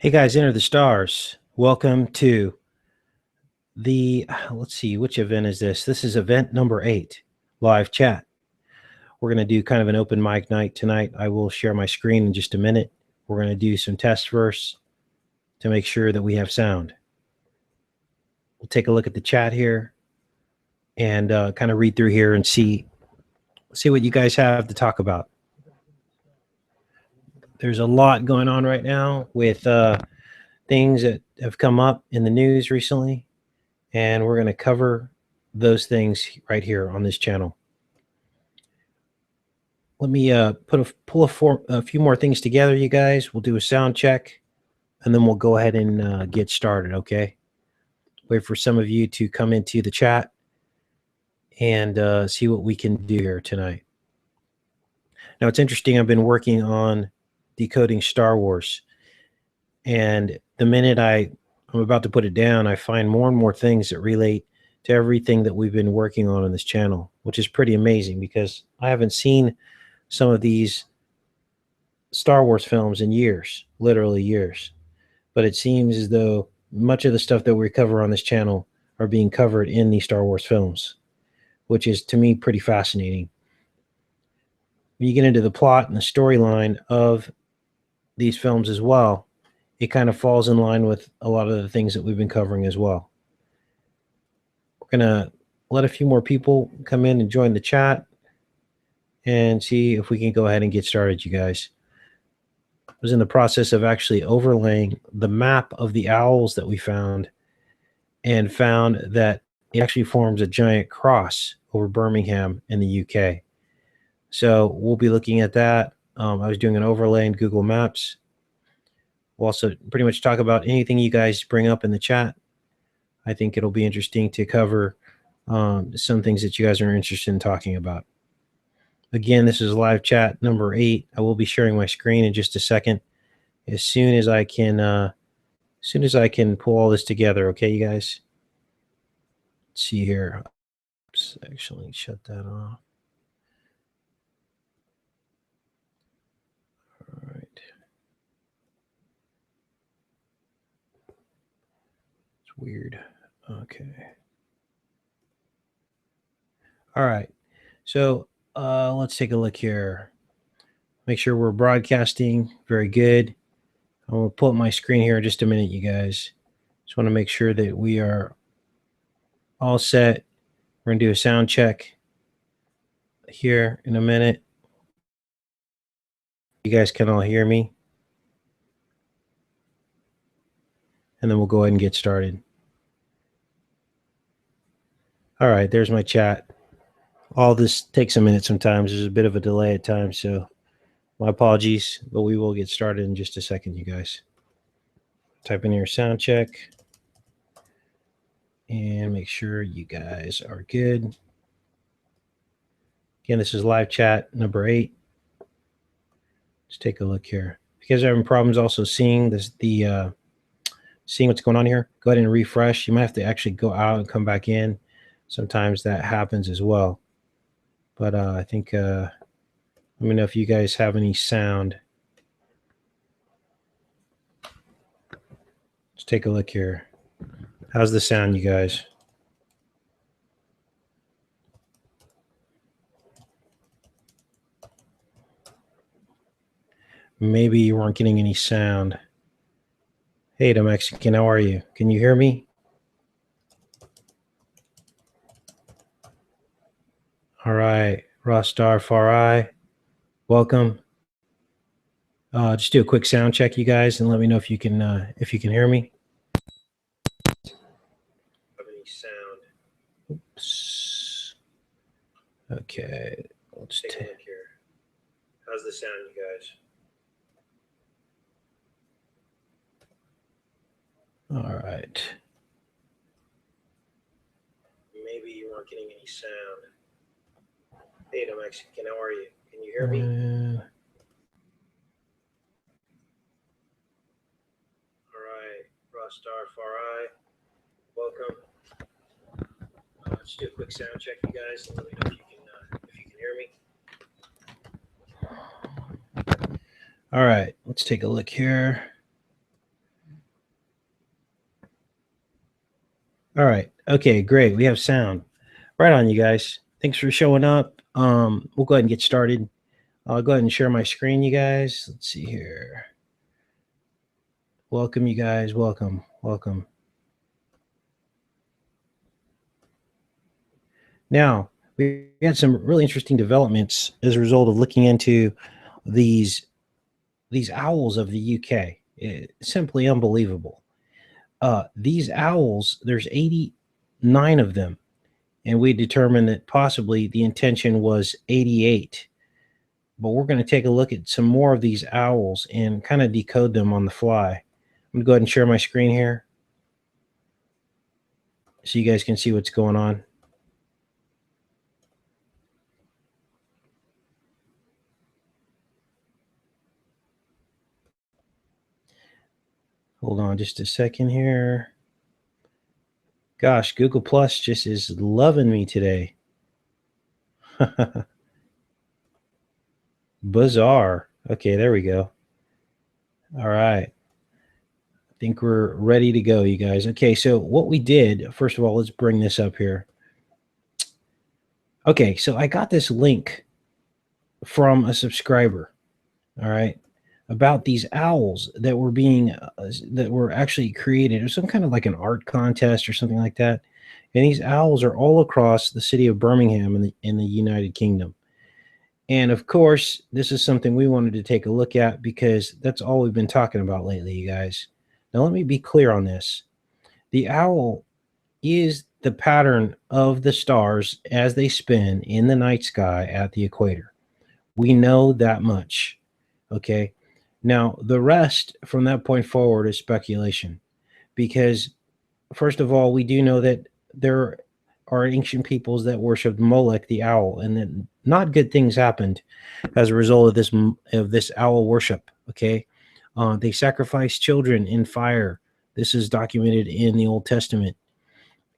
Hey guys, enter the stars. Welcome to the, let's see, which event is this? This is event number 8, live chat. We're going to do kind of an open mic night tonight. I will share my screen in just a minute. We're going to do some tests first to make sure that we have sound. We'll take a look at the chat here and kind of read through here and see what you guys have to talk about. There's a lot going on right now with things that have come up in the news recently, and we're going to cover those things right here on this channel. Let me pull a few more things together, you guys. We'll do a sound check, and then we'll go ahead and get started, okay? Wait for some of you to come into the chat and see what we can do here tonight. Now, it's interesting. I've been working on decoding Star Wars, and the minute I'm about to put it down, I find more and more things that relate to everything that we've been working on this channel, which is pretty amazing because I haven't seen some of these Star Wars films in years, literally years. But it seems as though much of the stuff that we cover on this channel are being covered in these Star Wars films, which is, to me, pretty fascinating. When you get into the plot and the storyline of these films as well, it kind of falls in line with a lot of the things that we've been covering as well. We're going to let a few more people come in and join the chat and see if we can go ahead and get started, you guys. I was in the process of actually overlaying the map of the owls that we found, and found that it actually forms a giant cross over Birmingham in the UK. So we'll be looking at that. I was doing an overlay in Google Maps. We'll also pretty much talk about anything you guys bring up in the chat. I think it'll be interesting to cover some things that you guys are interested in talking about. Again, this is live chat number 8. I will be sharing my screen in just a second, as soon as I can pull all this together. Okay, you guys. Let's see here. Oops, actually, shut that off. All right. It's weird. Okay. All right. So let's take a look here. Make sure we're broadcasting. Very good. I'm going to pull up my screen here in just a minute, you guys. Just want to make sure that we are all set. We're going to do a sound check here in a minute. You guys can all hear me. And then we'll go ahead and get started. All right, there's my chat. All this takes a minute sometimes. There's a bit of a delay at times, so my apologies, but we will get started in just a second, you guys. Type in your sound check and make sure you guys are good. Again, this is live chat number 8. Let's take a look here. If you guys are having problems also seeing this, seeing what's going on here, go ahead and refresh. You might have to actually go out and come back in. Sometimes that happens as well. But I think, let me know if you guys have any sound. Let's take a look here. How's the sound, you guys? Maybe you weren't getting any sound. Hey, the Mexican, how are you? Can you hear me? All right, Rostar Farai, welcome. Just do a quick sound check, you guys, and let me know if you can hear me. Have any sound? Oops. Okay, let's take a look here. How's the sound, you guys? All right. Maybe you weren't getting any sound. Hey, the Mexican, how are you? Can you hear me? All right, Rostar Farai, welcome. Let's do a quick sound check, you guys, and let me know if you can hear me. All right, let's take a look here. All right. Okay, great. We have sound. Right on, you guys. Thanks for showing up. We'll go ahead and get started. I'll go ahead and share my screen, you guys. Let's see here. Welcome, you guys. Welcome. Welcome. Now, we had some really interesting developments as a result of looking into these owls of the UK. Simply unbelievable. These owls, there's 89 of them, and we determined that possibly the intention was 88. But we're going to take a look at some more of these owls and kind of decode them on the fly. I'm going to go ahead and share my screen here so you guys can see what's going on. Hold on just a second here. Gosh, Google Plus just is loving me today. Bizarre. Okay, there we go. All right. I think we're ready to go, you guys. Okay, so what we did, first of all, let's bring this up here. Okay, so I got this link from a subscriber, all right, about these owls that were being, that were actually created. It was some kind of like an art contest or something like that. And these owls are all across the city of Birmingham in the United Kingdom. And of course, this is something we wanted to take a look at because that's all we've been talking about lately, you guys. Now, let me be clear on this. The owl is the pattern of the stars as they spin in the night sky at the equator. We know that much. Okay. Now, the rest from that point forward is speculation because, first of all, we do know that there are ancient peoples that worshiped Molech the owl, and that not good things happened as a result of this owl worship. Okay, they sacrificed children in fire. This is documented in the Old Testament,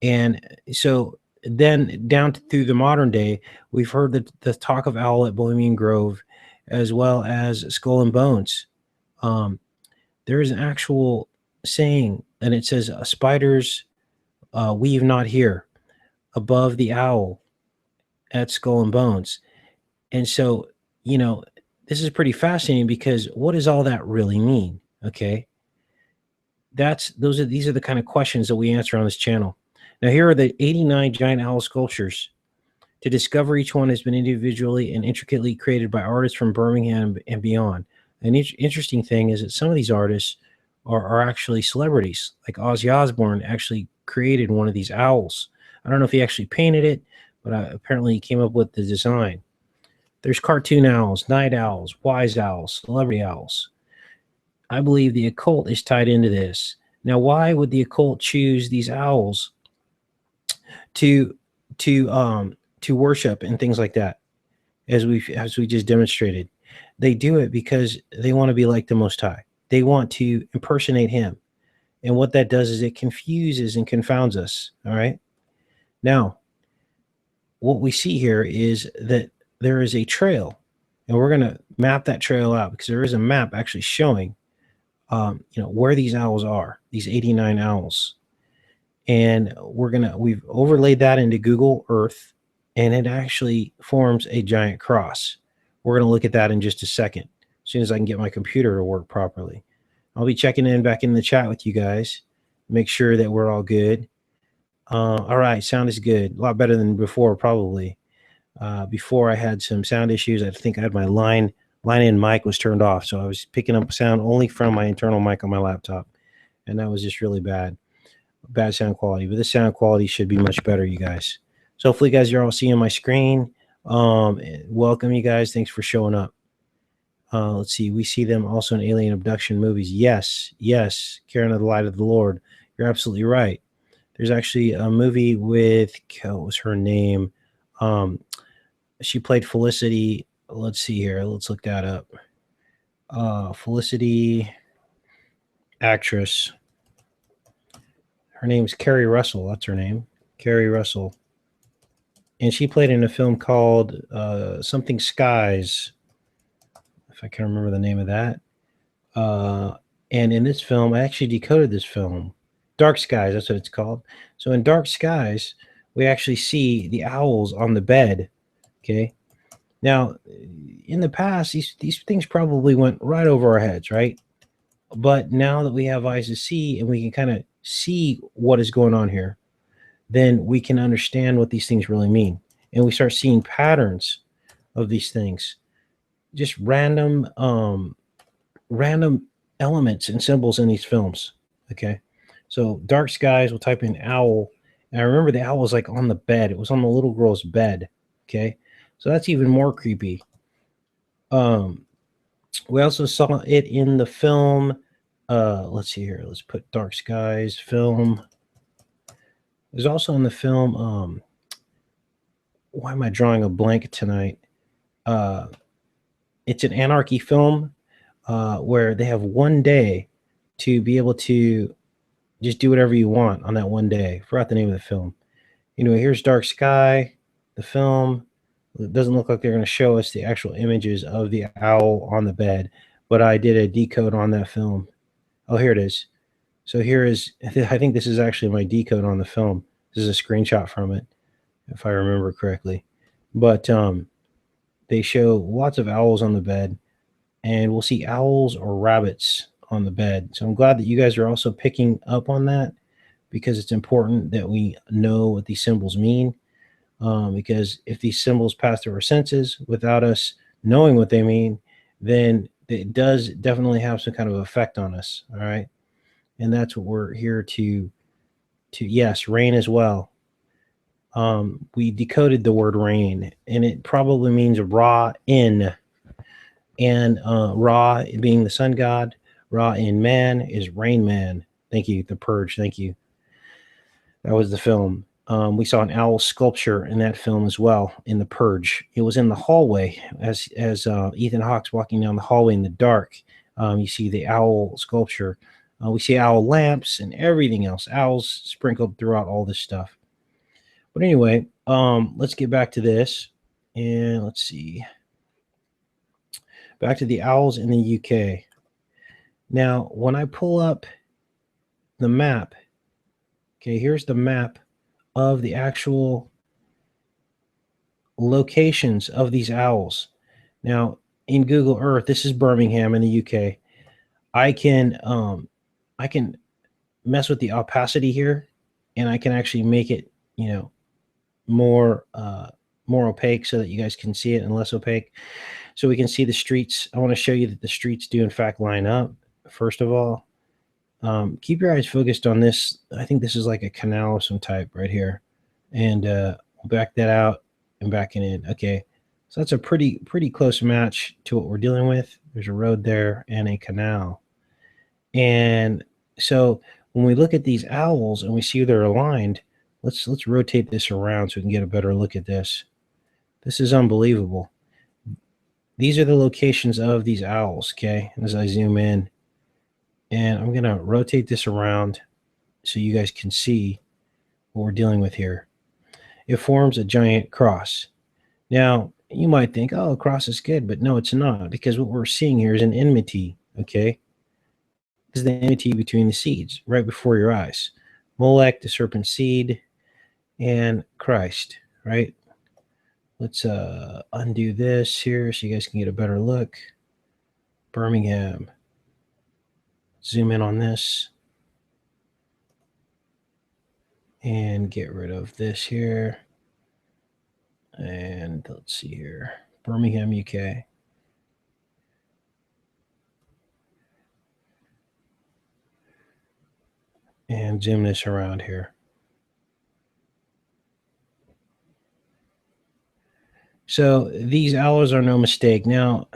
and so then down through the modern day, we've heard the talk of owl at Bohemian Grove, as well as Skull and Bones. There is an actual saying, and it says, "Spiders weave not here," above the owl at Skull and Bones. And so, you know, this is pretty fascinating because what does all that really mean? Okay. These are the kind of questions that we answer on this channel. Now, here are the 89 giant owl sculptures. To discover each one has been individually and intricately created by artists from Birmingham and beyond. An interesting thing is that some of these artists are actually celebrities. Like Ozzy Osbourne actually created one of these owls. I don't know if he actually painted it, but apparently he came up with the design. There's cartoon owls, night owls, wise owls, celebrity owls. I believe the occult is tied into this. Now, why would the occult choose these owls to worship and things like that? As we just demonstrated, they do it because they want to be like the Most High. They want to impersonate Him, and what that does is it confuses and confounds us. All right. Now, what we see here is that there is a trail, and we're going to map that trail out because there is a map actually showing, where these owls are, these 89 owls. And we've overlaid that into Google Earth, and it actually forms a giant cross. We're going to look at that in just a second, as soon as I can get my computer to work properly. I'll be checking in back in the chat with you guys, make sure that we're all good. All right, sound is good. A lot better than before, probably. Before I had some sound issues. I think I had my line in mic was turned off, so I was picking up sound only from my internal mic on my laptop, and that was just really bad sound quality. But this sound quality should be much better, you guys. So hopefully, you guys, you're all seeing my screen. Welcome, you guys. Thanks for showing up. Let's see. We see them also in alien abduction movies. Yes, Karen of the Light of the Lord. You're absolutely right. There's actually a movie with, what was her name? She played Felicity. Let's see here. Let's look that up. Felicity, actress. Her name's Keri Russell. That's her name. Keri Russell. And she played in a film called Something Skies, if I can remember the name of that. And in this film, I actually decoded this film. Dark skies, that's what it's called. So in dark skies, we actually see the owls on the bed. Okay. Now, in the past, these things probably went right over our heads, right? But now that we have eyes to see and we can kind of see what is going on here, then we can understand what these things really mean. And we start seeing patterns of these things, just random elements and symbols in these films. Okay. So dark skies, we'll type in owl. And I remember the owl was like on the bed. It was on the little girl's bed. Okay. So that's even more creepy. We also saw it in the film. Let's see here. Let's put dark skies film. It was also in the film. Why am I drawing a blank tonight? It's an anarchy film where they have one day to be able to just do whatever you want on that one day. I forgot the name of the film. Anyway, here's Dark Sky, the film. It doesn't look like they're going to show us the actual images of the owl on the bed, but I did a decode on that film. Oh, here it is. So here is, I think this is actually my decode on the film. This is a screenshot from it, if I remember correctly. But they show lots of owls on the bed, and we'll see owls or rabbits on the bed. So I'm glad that you guys are also picking up on that, because it's important that we know what these symbols mean. Because if these symbols pass through our senses without us knowing what they mean, then it does definitely have some kind of effect on us. All right. And that's what we're here to yes, rain as well. We decoded the word rain, and it probably means Ra in. And Ra being the sun god, Ra in man is Rain Man. Thank you. The Purge. Thank you. That was the film. We saw an owl sculpture in that film as well, in The Purge. It was in the hallway as Ethan Hawke's walking down the hallway in the dark. You see the owl sculpture. We see owl lamps and everything else. Owls sprinkled throughout all this stuff. But anyway, let's get back to this. And let's see. Back to the owls in the UK. Now, when I pull up the map, okay, here's the map of the actual locations of these owls. Now, in Google Earth, this is Birmingham in the UK. I can mess with the opacity here, and I can actually make it, more opaque so that you guys can see it, and less opaque so we can see the streets. I want to show you that the streets do in fact line up. First of all, keep your eyes focused on this. I think this is like a canal of some type right here, and we'll back that out and back it in. Okay, so that's a pretty close match to what we're dealing with. There's a road there and a canal. And so when we look at these owls and we see they're aligned, let's rotate this around so we can get a better look at this. This is unbelievable. These are the locations of these owls, okay? As I zoom in, and I'm going to rotate this around so you guys can see what we're dealing with here. It forms a giant cross. Now, you might think, oh, a cross is good, but no, it's not, because what we're seeing here is an enmity, okay? This is the enmity between the seeds right before your eyes. Molech, the serpent seed, and Christ, right? Let's undo this here so you guys can get a better look. Birmingham. Zoom in on this. And get rid of this here. And let's see here. Birmingham, UK. And zoom this around here. So these owls are no mistake. Now,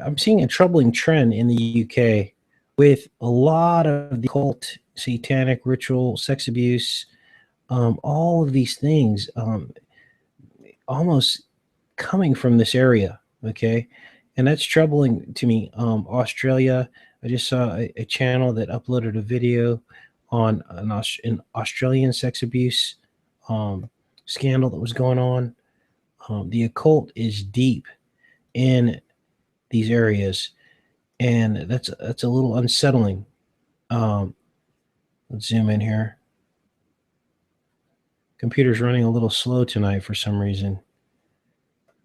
I'm seeing a troubling trend in the UK with a lot of the cult, satanic ritual, sex abuse, all of these things almost coming from this area, okay? And that's troubling to me. Australia, I just saw a channel that uploaded a video on an Australian sex abuse scandal that was going on. The occult is deep in these areas, and that's a little unsettling. Let's zoom in here. Computer's running a little slow tonight for some reason.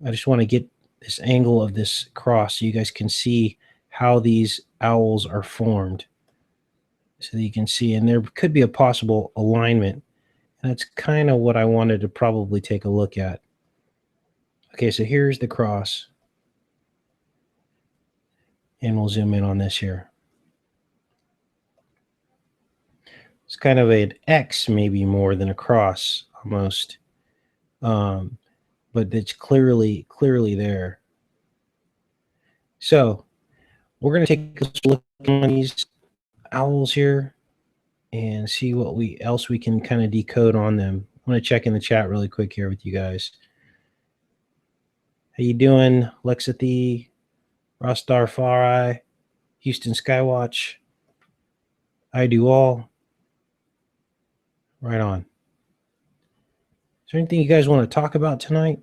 I just want to get this angle of this cross so you guys can see how these owls are formed. So that you can see, and there could be a possible alignment. And that's kind of what I wanted to probably take a look at. Okay, so here's the cross. And we'll zoom in on this here. It's kind of an X, maybe more than a cross, almost. But it's clearly there. So we're going to take a look at these owls here and see what else we can kind of decode on them. I'm going to check in the chat really quick here with you guys. How you doing, Lexathy, Rostar Farai, Houston Skywatch? I do all. Right on. Is there anything you guys want to talk about tonight?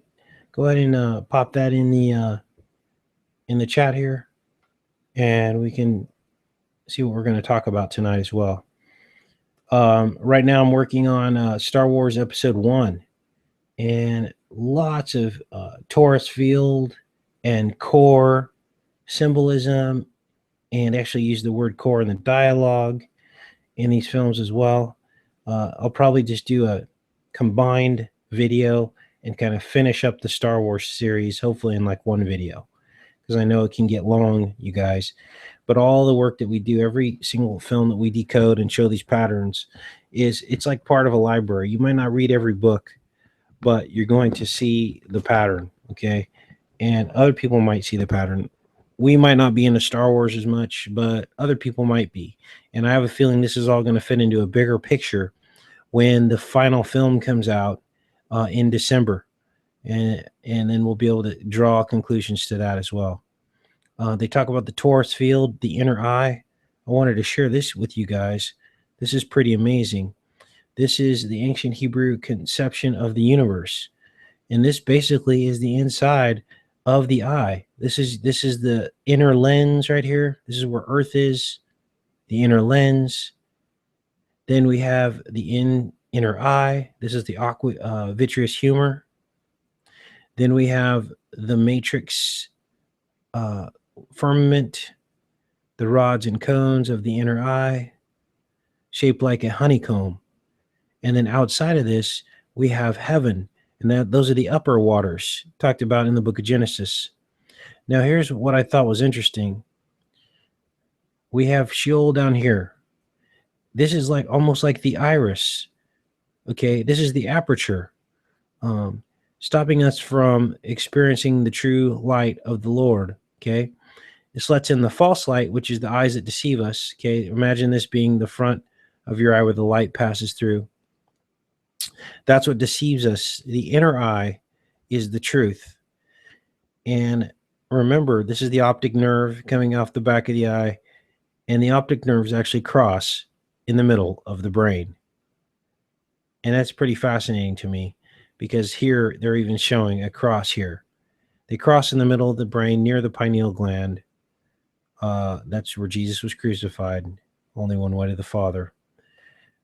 Go ahead and pop that in the chat here, and we can see what we're going to talk about tonight as well. Right now, I'm working on Star Wars Episode 1, and lots of torus field and core symbolism, and actually use the word core in the dialogue in these films as well. I'll probably just do a combined video and kind of finish up the Star Wars series, hopefully in like one video, because I know it can get long, you guys. But all the work that we do, every single film that we decode and show these patterns, it's like part of a library. You might not read every book, but you're going to see the pattern, okay? And other people might see the pattern. We might not be into Star Wars as much, but other people might be. And I have a feeling this is all going to fit into a bigger picture when the final film comes out in December. And then we'll be able to draw conclusions to that as well. They talk about the torus field, the inner eye. I wanted to share this with you guys. This is pretty amazing. This is the ancient Hebrew conception of the universe. And this basically is the inside of the eye. This is the inner lens right here. This is where Earth is, the inner lens. Then we have the inner eye. This is the vitreous humor. Then we have the matrix firmament, the rods and cones of the inner eye, shaped like a honeycomb. And then outside of this, we have heaven, and those are the upper waters talked about in the book of Genesis. Now, here's what I thought was interesting. We have Sheol down here. This is like almost like the iris. Okay, this is the aperture, stopping us from experiencing the true light of the Lord. Okay, this lets in the false light, which is the eyes that deceive us. Okay, imagine this being the front of your eye where the light passes through. That's what deceives us. The inner eye is the truth. And remember, this is the optic nerve coming off the back of the eye, and the optic nerves actually cross in the middle of the brain. And that's pretty fascinating to me, because here they're even showing a cross here. They cross in the middle of the brain near the pineal gland. That's where Jesus was crucified. Only one way to the Father.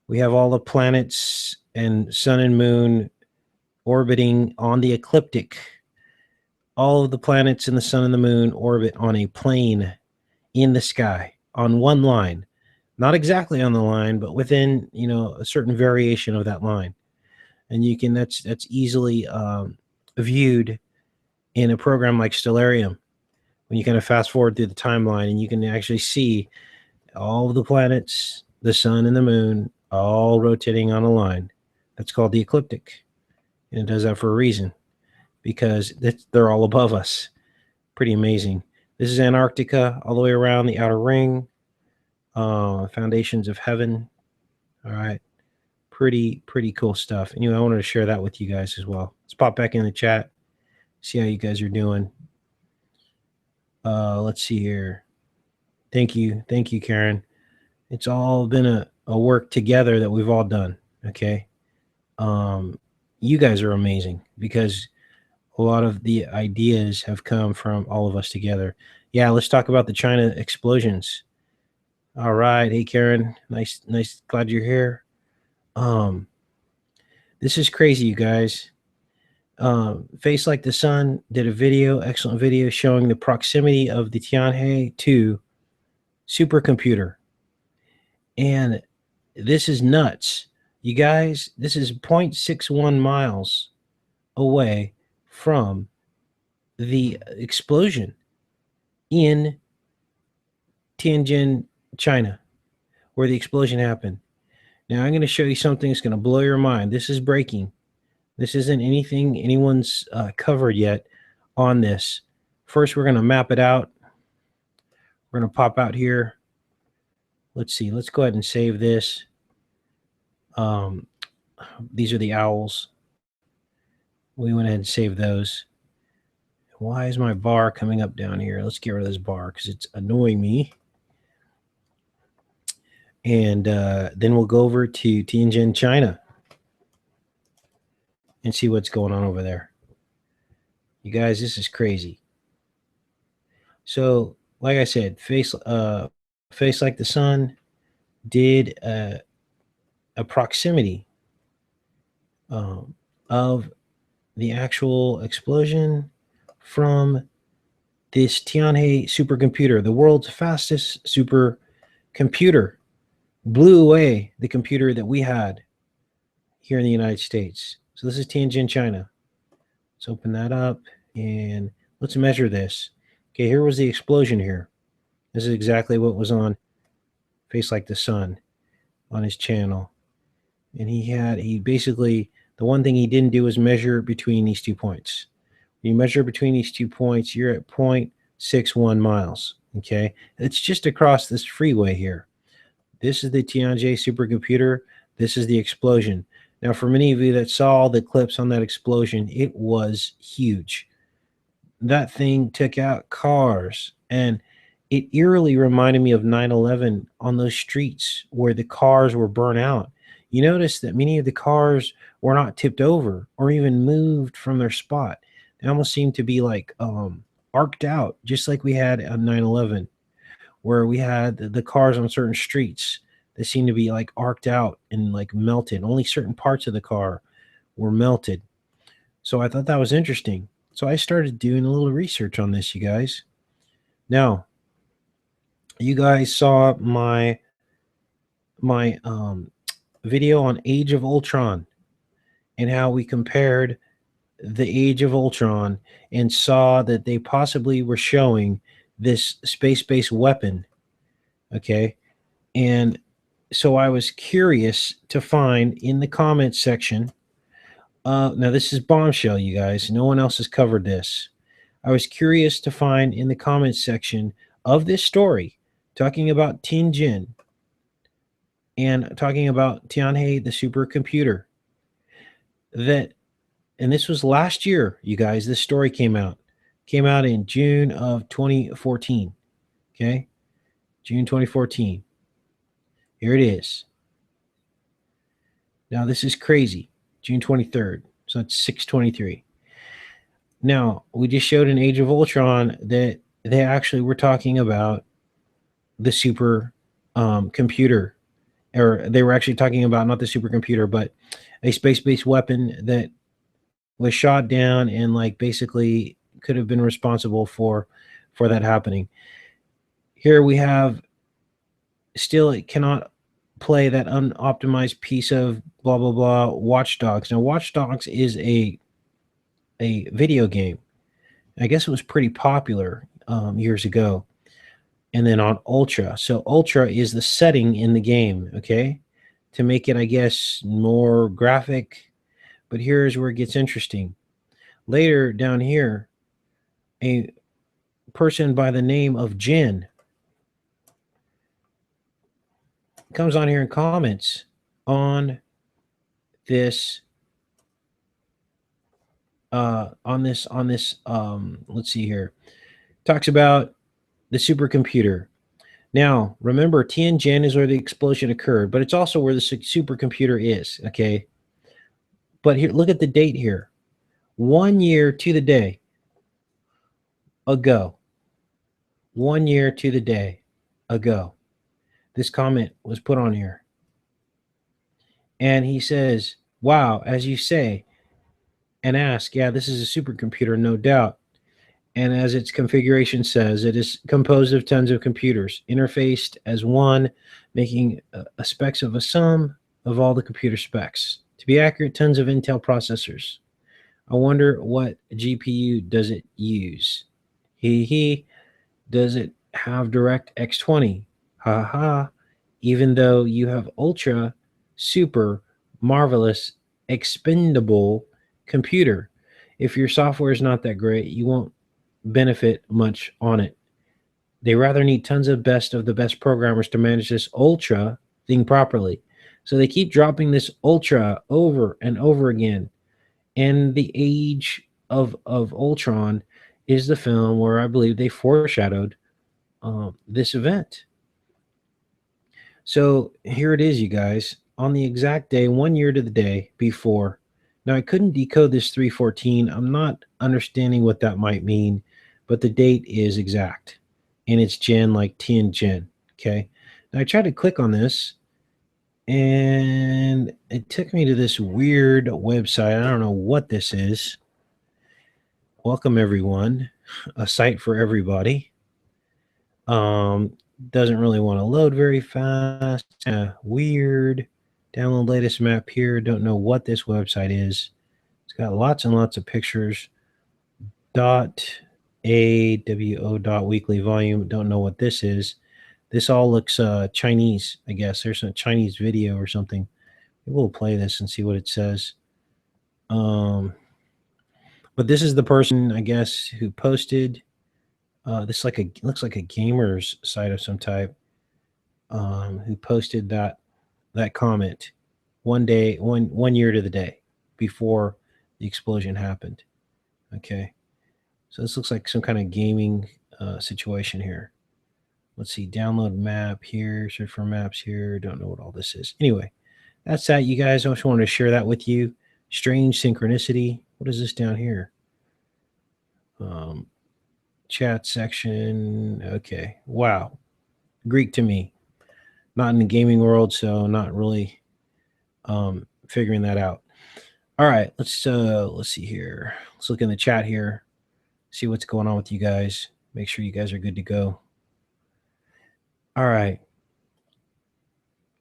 We have all the planets and sun and moon orbiting on the ecliptic. All of the planets and the sun and the moon orbit on a plane in the sky on one line. Not exactly on the line, but within, a certain variation of that line. And that's easily viewed in a program like Stellarium, when you kind of fast forward through the timeline and you can actually see all of the planets, the sun and the moon, all rotating on a line. That's called the ecliptic. And it does that for a reason, because they're all above us. Pretty amazing. This is Antarctica all the way around the outer ring. Foundations of heaven. All right. Pretty cool stuff. Anyway, I wanted to share that with you guys as well. Let's pop back in the chat, see how you guys are doing. Let's see here. Thank you, Karen. It's all been a work together that we've all done. Okay. You guys are amazing, because a lot of the ideas have come from all of us together. Yeah, let's talk about the China explosions. All right. Hey, Karen. Nice. Glad you're here. This is crazy, you guys. Face Like the Sun did a video, excellent video, showing the proximity of the Tianjin to supercomputer. And this is nuts. You guys, this is 0.61 miles away from the explosion in Tianjin, China, where the explosion happened. Now, I'm going to show you something that's going to blow your mind. This is breaking. This isn't anything anyone's covered yet on this. First, we're going to map it out. We're going to pop out here. Let's see. Let's go ahead and save this. These are the owls. We went ahead and saved those. Why is my bar coming up down here? Let's get rid of this bar because it's annoying me. And then we'll go over to Tianjin, China, and see what's going on over there. You guys, this is crazy. So, like I said, Face Like the Sun did a proximity of the actual explosion from this Tianjin supercomputer, the world's fastest supercomputer. Blew away the computer that we had here in the United States. So this is Tianjin, China. Let's open that up and let's measure this. Okay, here was the explosion here. This is exactly what was on Face Like the Sun on his channel. And he basically, the one thing he didn't do was measure between these 2 points. When you measure between these 2 points, you're at 0.61 miles. Okay, it's just across this freeway here. This is the Tianjin supercomputer. This is the explosion. Now, for many of you that saw the clips on that explosion, it was huge. That thing took out cars, and it eerily reminded me of 9/11 on those streets where the cars were burnt out. You notice that many of the cars were not tipped over or even moved from their spot. They almost seemed to be like arced out, just like we had on 9/11. Where we had the cars on certain streets that seemed to be like arced out and like melted. Only certain parts of the car were melted. So I thought that was interesting. So I started doing a little research on this, you guys. Now, you guys saw my video on Age of Ultron and how we compared the Age of Ultron and saw that they possibly were showing this space-based weapon. Okay, and so I was curious to find in the comments section. Now this is bombshell, you guys. No one else has covered this. I was curious to find in the comments section of this story, talking about Tianjin and talking about Tianjin, the supercomputer, that, and this was last year, you guys. This story came out in June of 2014. Okay, June 2014. Here it is. Now this is crazy. June 23rd. So it's 6/23. Now, we just showed in Age of Ultron that they actually were talking about the super computer, or they were actually talking about not the supercomputer, but a space-based weapon that was shot down and like basically could have been responsible for that happening. Here we have, still it cannot play that unoptimized piece of blah blah blah Watch Dogs. Now Watch Dogs is a video game. I guess it was pretty popular years ago. And then on Ultra. So Ultra is the setting in the game, okay, to make it, I guess, more graphic. But here's where it gets interesting. Later down here, a person by the name of Jin comes on here and comments on this let's see here, talks about the supercomputer. Now remember, Tianjin is where the explosion occurred, but it's also where the supercomputer is. Okay, but here, look at the date here. 1 year to the day ago. 1 year to the day ago, this comment was put on here. And he says, wow, as you say, and ask, yeah, this is a supercomputer, no doubt. And as its configuration says, it is composed of tons of computers, interfaced as one, making a specs of a sum of all the computer specs. To be accurate, tons of Intel processors. I wonder what GPU does it use? Does it have DirectX 20? Ha ha. Even though you have ultra, super, marvelous, expendable computer. If your software is not that great, you won't benefit much on it. They rather need tons of the best programmers to manage this ultra thing properly. So they keep dropping this ultra over and over again. And the Age of Ultron is the film where I believe they foreshadowed this event. So here it is, you guys. On the exact day, 1 year to the day before. Now, I couldn't decode this 314. I'm not understanding what that might mean, but the date is exact. And it's Gen like Tianjin. Okay. Now, I tried to click on this, and it took me to this weird website. I don't know what this is. Welcome, everyone. A site for everybody. Doesn't really want to load very fast. Weird. Download latest map here. Don't know what this website is. It's got lots and lots of pictures. .awo.weekly volume. Don't know what this is. This all looks Chinese, I guess. There's a Chinese video or something. We'll play this and see what it says. But this is the person, I guess, who posted. This looks like a gamer's site of some type. Who posted that comment 1 year to the day before the explosion happened. Okay, so this looks like some kind of gaming situation here. Let's see, download map here, search for maps here. Don't know what all this is. Anyway, that's that, you guys. I just wanted to share that with you. Strange synchronicity. What is this down here? Chat section. Okay. Wow. Greek to me. Not in the gaming world, so not really figuring that out. All right, let's see here. Let's look in the chat here, see what's going on with you guys. Make sure you guys are good to go. All right.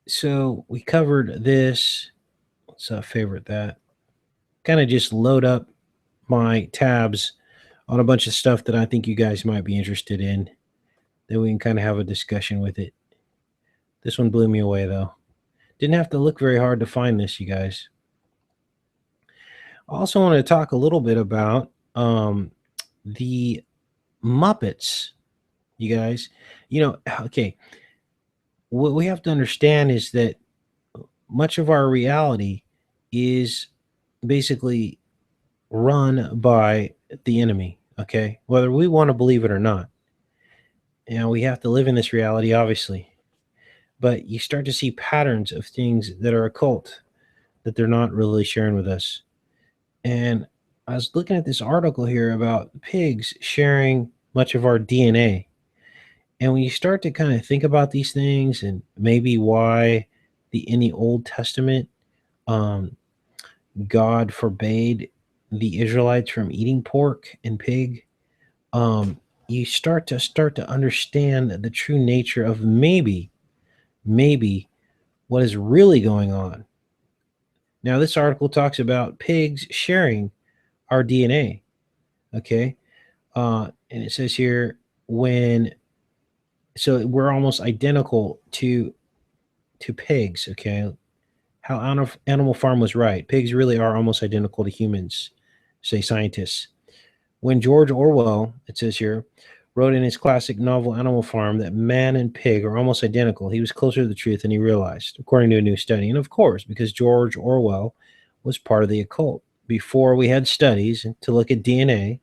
So we covered this. Let's favorite that. Kind of just load up my tabs on a bunch of stuff that I think you guys might be interested in. Then we can kind of have a discussion with it. This one blew me away, though. Didn't have to look very hard to find this, you guys. I also want to talk a little bit about the Muppets, you guys. You know, okay, what we have to understand is that much of our reality is basically run by the enemy, okay? Whether we want to believe it or not. You know, we have to live in this reality, obviously. But you start to see patterns of things that are occult that they're not really sharing with us. And I was looking at this article here about pigs sharing much of our DNA. And when you start to kind of think about these things and maybe why in the Old Testament, God forbade the Israelites from eating pork and pig, you start to understand the true nature of maybe what is really going on. Now, this article talks about pigs sharing our DNA, okay? And it says here so we're almost identical to pigs, okay? How Animal Farm was right. Pigs really are almost identical to humans, say scientists. When George Orwell, it says here, wrote in his classic novel Animal Farm that man and pig are almost identical, he was closer to the truth than he realized, according to a new study. And of course, because George Orwell was part of the occult. Before we had studies to look at DNA,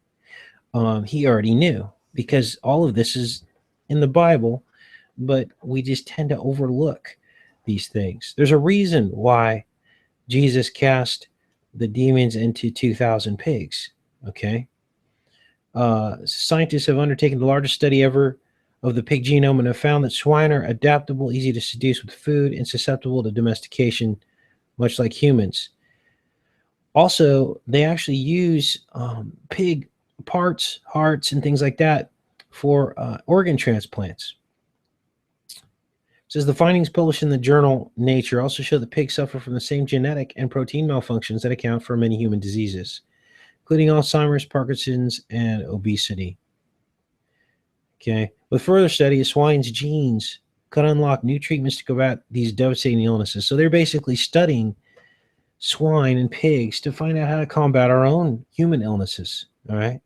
he already knew, because all of this is in the Bible, but we just tend to overlook these things. There's a reason why Jesus cast the demons into 2,000 pigs, okay? Scientists have undertaken the largest study ever of the pig genome and have found that swine are adaptable, easy to seduce with food, and susceptible to domestication, much like humans. Also, they actually use pig parts, hearts, and things like that for organ transplants. It says the findings published in the journal Nature also show that pigs suffer from the same genetic and protein malfunctions that account for many human diseases, including Alzheimer's, Parkinson's, and obesity. Okay. With further study, swine's genes could unlock new treatments to combat these devastating illnesses. So they're basically studying swine and pigs to find out how to combat our own human illnesses. All right.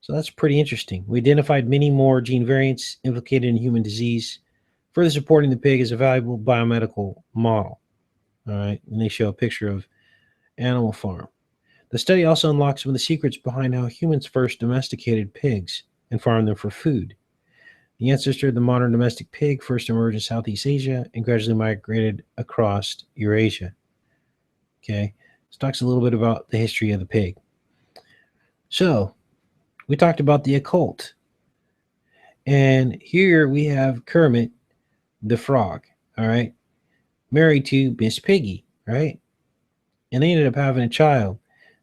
So that's pretty interesting. We identified many more gene variants implicated in human disease, further supporting the pig as a valuable biomedical model. All right. And they show a picture of Animal Farm. The study also unlocks some of the secrets behind how humans first domesticated pigs and farmed them for food. The ancestor of the modern domestic pig first emerged in Southeast Asia and gradually migrated across Eurasia. Okay, this talks a little bit about the history of the pig. So, we talked about the occult. And here we have Kermit the Frog, all right, married to Miss Piggy, right? And they ended up having a child.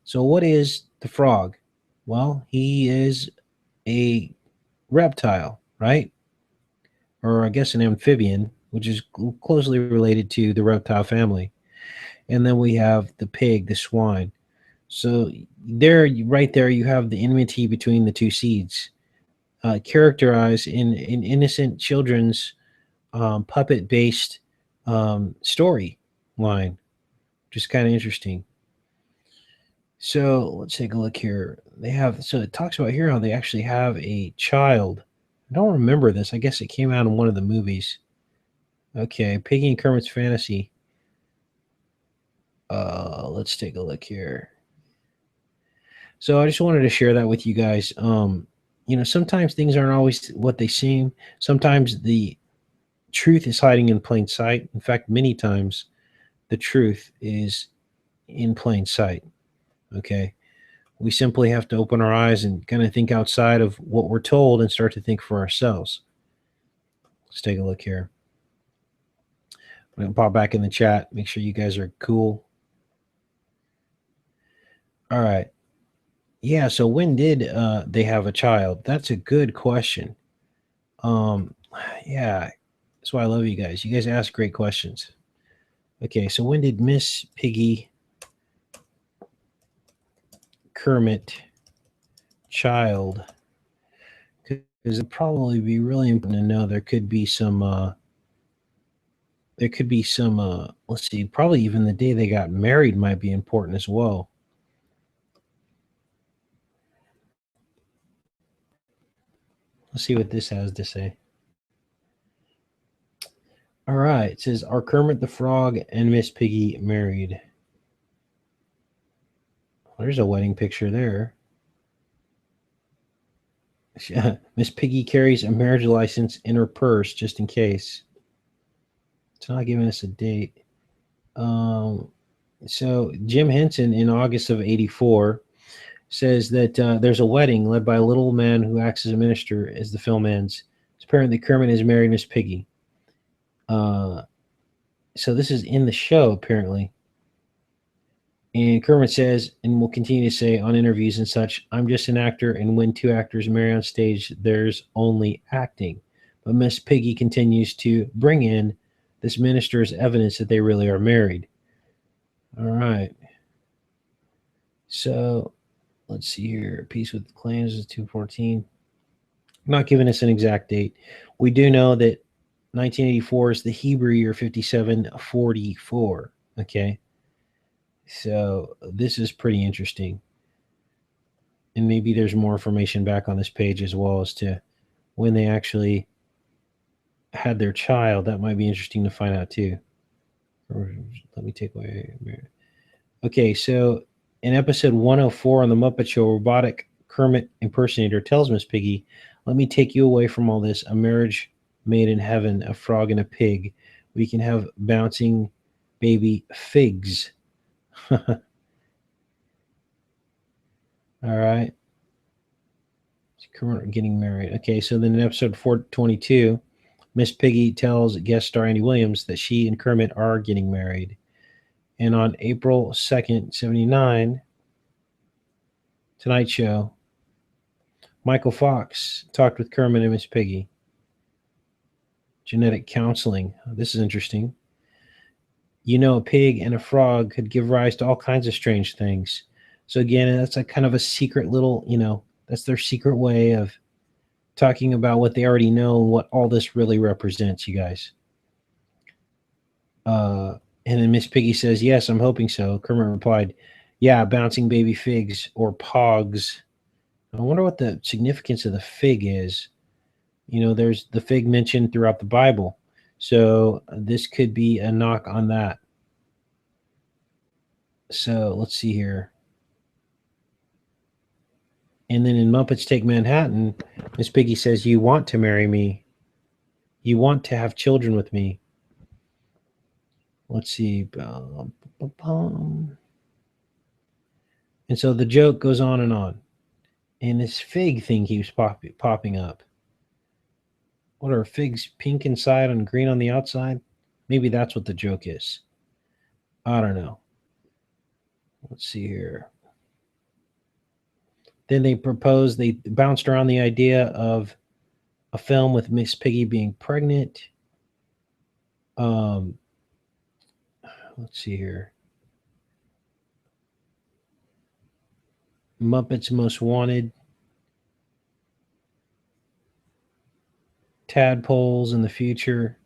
So, what is the frog? Well, he is a reptile, right? Or I guess an amphibian, which is closely related to the reptile family. And then we have the pig, the swine. So there, right there, you have the enmity between the two seeds, characterized in innocent children's puppet-based story line, which is kind of interesting. So let's take a look here. They have, so it talks about here how they actually have a child. I don't remember this. I guess it came out in one of the movies. Okay, Piggy and Kermit's Fantasy. Let's take a look here. So I just wanted to share that with you guys. Sometimes things aren't always what they seem. Sometimes the truth is hiding in plain sight. In fact, many times the truth is in plain sight. Okay. We simply have to open our eyes and kind of think outside of what we're told and start to think for ourselves. Let's take a look here. I'm going to pop back in the chat. Make sure you guys are cool. All right. Yeah, so when did they have a child? That's a good question. Yeah, that's why I love you guys. You guys ask great questions. Okay, so when did Miss Piggy Kermit child? Because it'd probably be really important to know. There could be some let's see, probably even the day they got married might be important as well. Let's see what this has to say. All right, it says, are Kermit the Frog and Miss Piggy married? There's a wedding picture there. Miss Piggy carries a marriage license in her purse just in case. It's not giving us a date. So Jim Henson in August of '84 says that there's a wedding led by a little man who acts as a minister as the film ends. It's apparent that Kermit has married Miss Piggy. So this is in the show, apparently. And Kermit says, and will continue to say on interviews and such, I'm just an actor, and when two actors marry on stage, there's only acting. But Miss Piggy continues to bring in this minister as evidence that they really are married. All right. So let's see here. Peace with the Clans is 214. Not giving us an exact date. We do know that 1984 is the Hebrew year 5744. Okay. So this is pretty interesting. And maybe there's more information back on this page as well as to when they actually had their child. That might be interesting to find out too. Or let me take away. Okay, so in episode 104 on the Muppet Show, robotic Kermit impersonator tells Miss Piggy, let me take you away from all this. A marriage made in heaven, a frog and a pig. We can have bouncing baby figs. All right. Kermit are getting married. Okay, so then in episode 422, Miss Piggy tells guest star Andy Williams that she and Kermit are getting married. And on April 2nd, 79, Tonight Show, Michael Fox talked with Kermit and Miss Piggy. Genetic counseling. This is interesting. You know, a pig and a frog could give rise to all kinds of strange things. So again, that's a kind of a secret little, that's their secret way of talking about what they already know and what all this really represents, you guys. And then Miss Piggy says, yes, I'm hoping so. Kermit replied, yeah, bouncing baby figs or pogs. I wonder what the significance of the fig is. There's the fig mentioned throughout the Bible. So this could be a knock on that. So let's see here. And then in Muppets Take Manhattan, Miss Piggy says, you want to marry me. You want to have children with me. Let's see. And so the joke goes on. And this fig thing keeps popping up. What are figs pink inside and green on the outside? Maybe that's what the joke is. I don't know. Let's see here. Then they bounced around the idea of a film with Miss Piggy being pregnant. Let's see here. Muppets Most Wanted. Tadpoles in the future.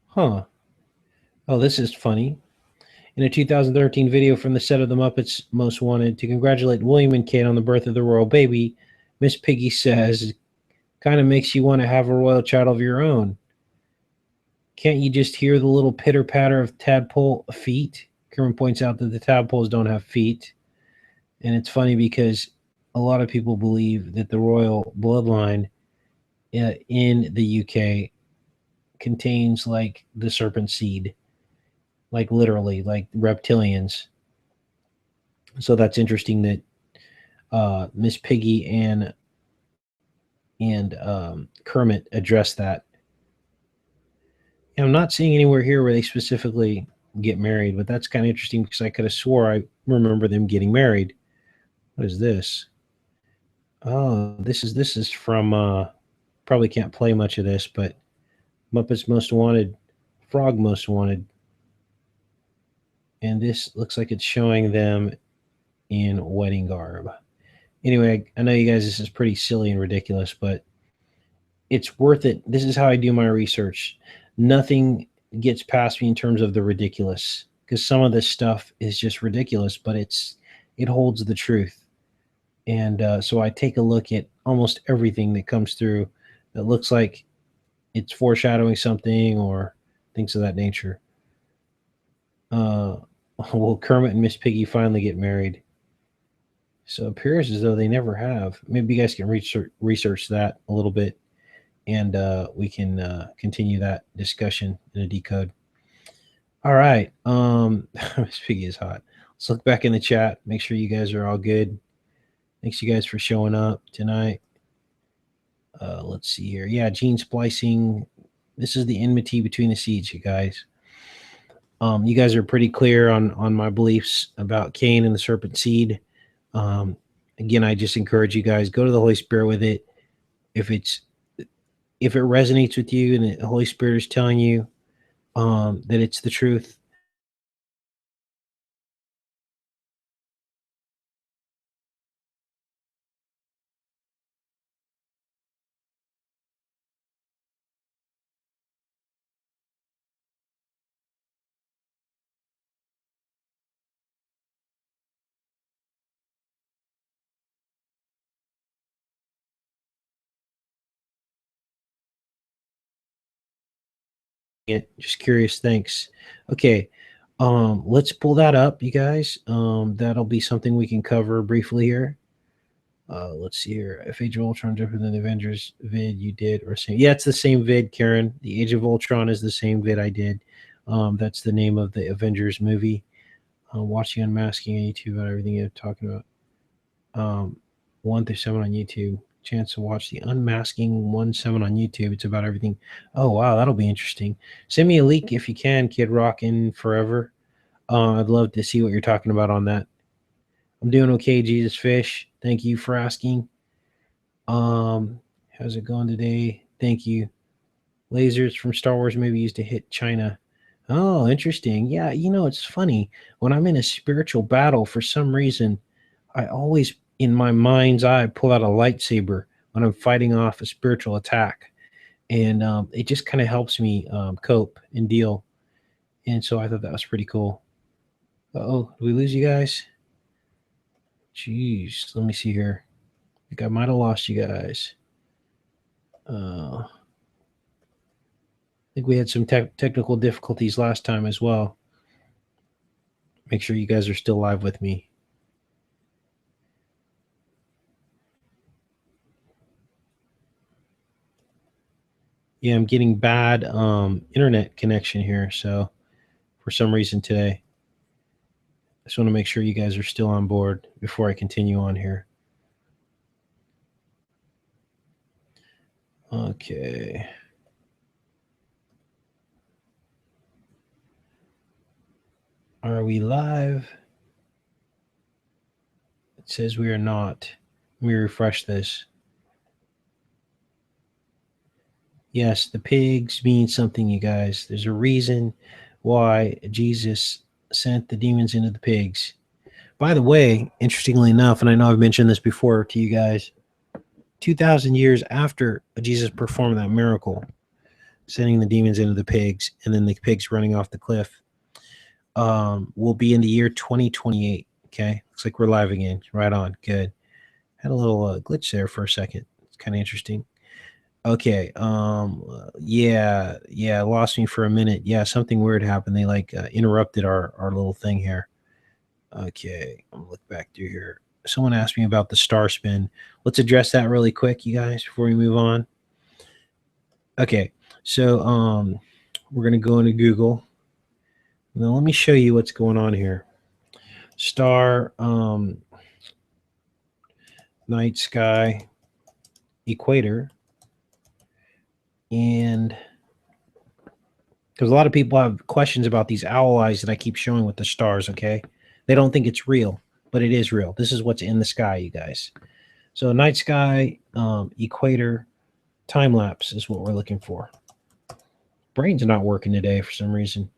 Huh. Oh, this is funny. In a 2013 video from the set of the Muppets Most Wanted, to congratulate William and Kate on the birth of the royal baby, Miss Piggy says, kind of makes you want to have a royal child of your own. Can't you just hear the little pitter-patter of tadpole feet? Kermit points out that the tadpoles don't have feet. And it's funny because a lot of people believe that the royal bloodline in the UK contains like the serpent seed, like literally, like reptilians. So that's interesting that Miss Piggy and Kermit address that. And I'm not seeing anywhere here where they specifically get married, but that's kind of interesting because I could have swore I remember them getting married. What is this? Oh, this is from probably can't play much of this, but Muppets Most Wanted, Frog Most Wanted. And this looks like it's showing them in wedding garb. Anyway, I know you guys, this is pretty silly and ridiculous, but it's worth it. This is how I do my research. Nothing gets past me in terms of the ridiculous, because some of this stuff is just ridiculous, but it holds the truth. And so I take a look at almost everything that comes through that looks like it's foreshadowing something or things of that nature. Will Kermit and Miss Piggy finally get married? So it appears as though they never have. Maybe you guys can research that a little bit, and we can continue that discussion in a decode. All right. Miss Piggy is hot. Let's look back in the chat. Make sure you guys are all good. Thanks you guys for showing up tonight. Let's see here. Yeah, gene splicing. This is the enmity between the seeds, you guys. You guys are pretty clear on my beliefs about Cain and the serpent seed. Again, I just encourage you guys, go to the Holy Spirit with it. If it resonates with you and the Holy Spirit is telling you that it's the truth, just curious. Thanks. Okay. Let's pull that up, you guys. That'll be something we can cover briefly here. Let's see here. If Age of Ultron different than the Avengers vid you did or same? Yeah, it's the same vid, Karen. The Age of Ultron is the same vid I did. That's the name of the Avengers movie. Watching Unmasking on YouTube about everything you're talking about. 1 through 7 on YouTube. Chance to watch the Unmasking 1-7 on YouTube. It's about everything. Oh, wow. That'll be interesting. Send me a link if you can, Kid Rockin' Forever. I'd love to see what you're talking about on that. I'm doing okay, Jesus Fish. Thank you for asking. How's it going today? Thank you. Lasers from Star Wars may be used to hit China. Oh, interesting. Yeah, it's funny. When I'm in a spiritual battle, for some reason, I always, in my mind's eye, pull out a lightsaber when I'm fighting off a spiritual attack. And it just kind of helps me cope and deal. And so I thought that was pretty cool. Uh-oh, did we lose you guys? Jeez, let me see here. I think I might have lost you guys. I think we had some technical difficulties last time as well. Make sure you guys are still live with me. Yeah, I'm getting bad internet connection here. So for some reason today, I just want to make sure you guys are still on board before I continue on here. Okay. Are we live? It says we are not. Let me refresh this. Yes, the pigs mean something, you guys. There's a reason why Jesus sent the demons into the pigs. By the way, interestingly enough, and I know I've mentioned this before to you guys, 2,000 years after Jesus performed that miracle, sending the demons into the pigs and then the pigs running off the cliff, will be in the year 2028. Okay. Looks like we're live again. Right on. Good. Had a little glitch there for a second. It's kind of interesting. Okay. Yeah. Lost me for a minute. Yeah. Something weird happened. They interrupted our little thing here. Okay. I'm gonna look back through here. Someone asked me about the star spin. Let's address that really quick, you guys, before we move on. Okay. So, we're going to go into Google. Now, let me show you what's going on here. Star, night sky, equator, and because a lot of people have questions about these owl eyes that I keep showing with the stars, okay? They don't think it's real, but it is real. This is what's in the sky, you guys. So night sky, equator, time lapse is what we're looking for. Brain's not working today for some reason.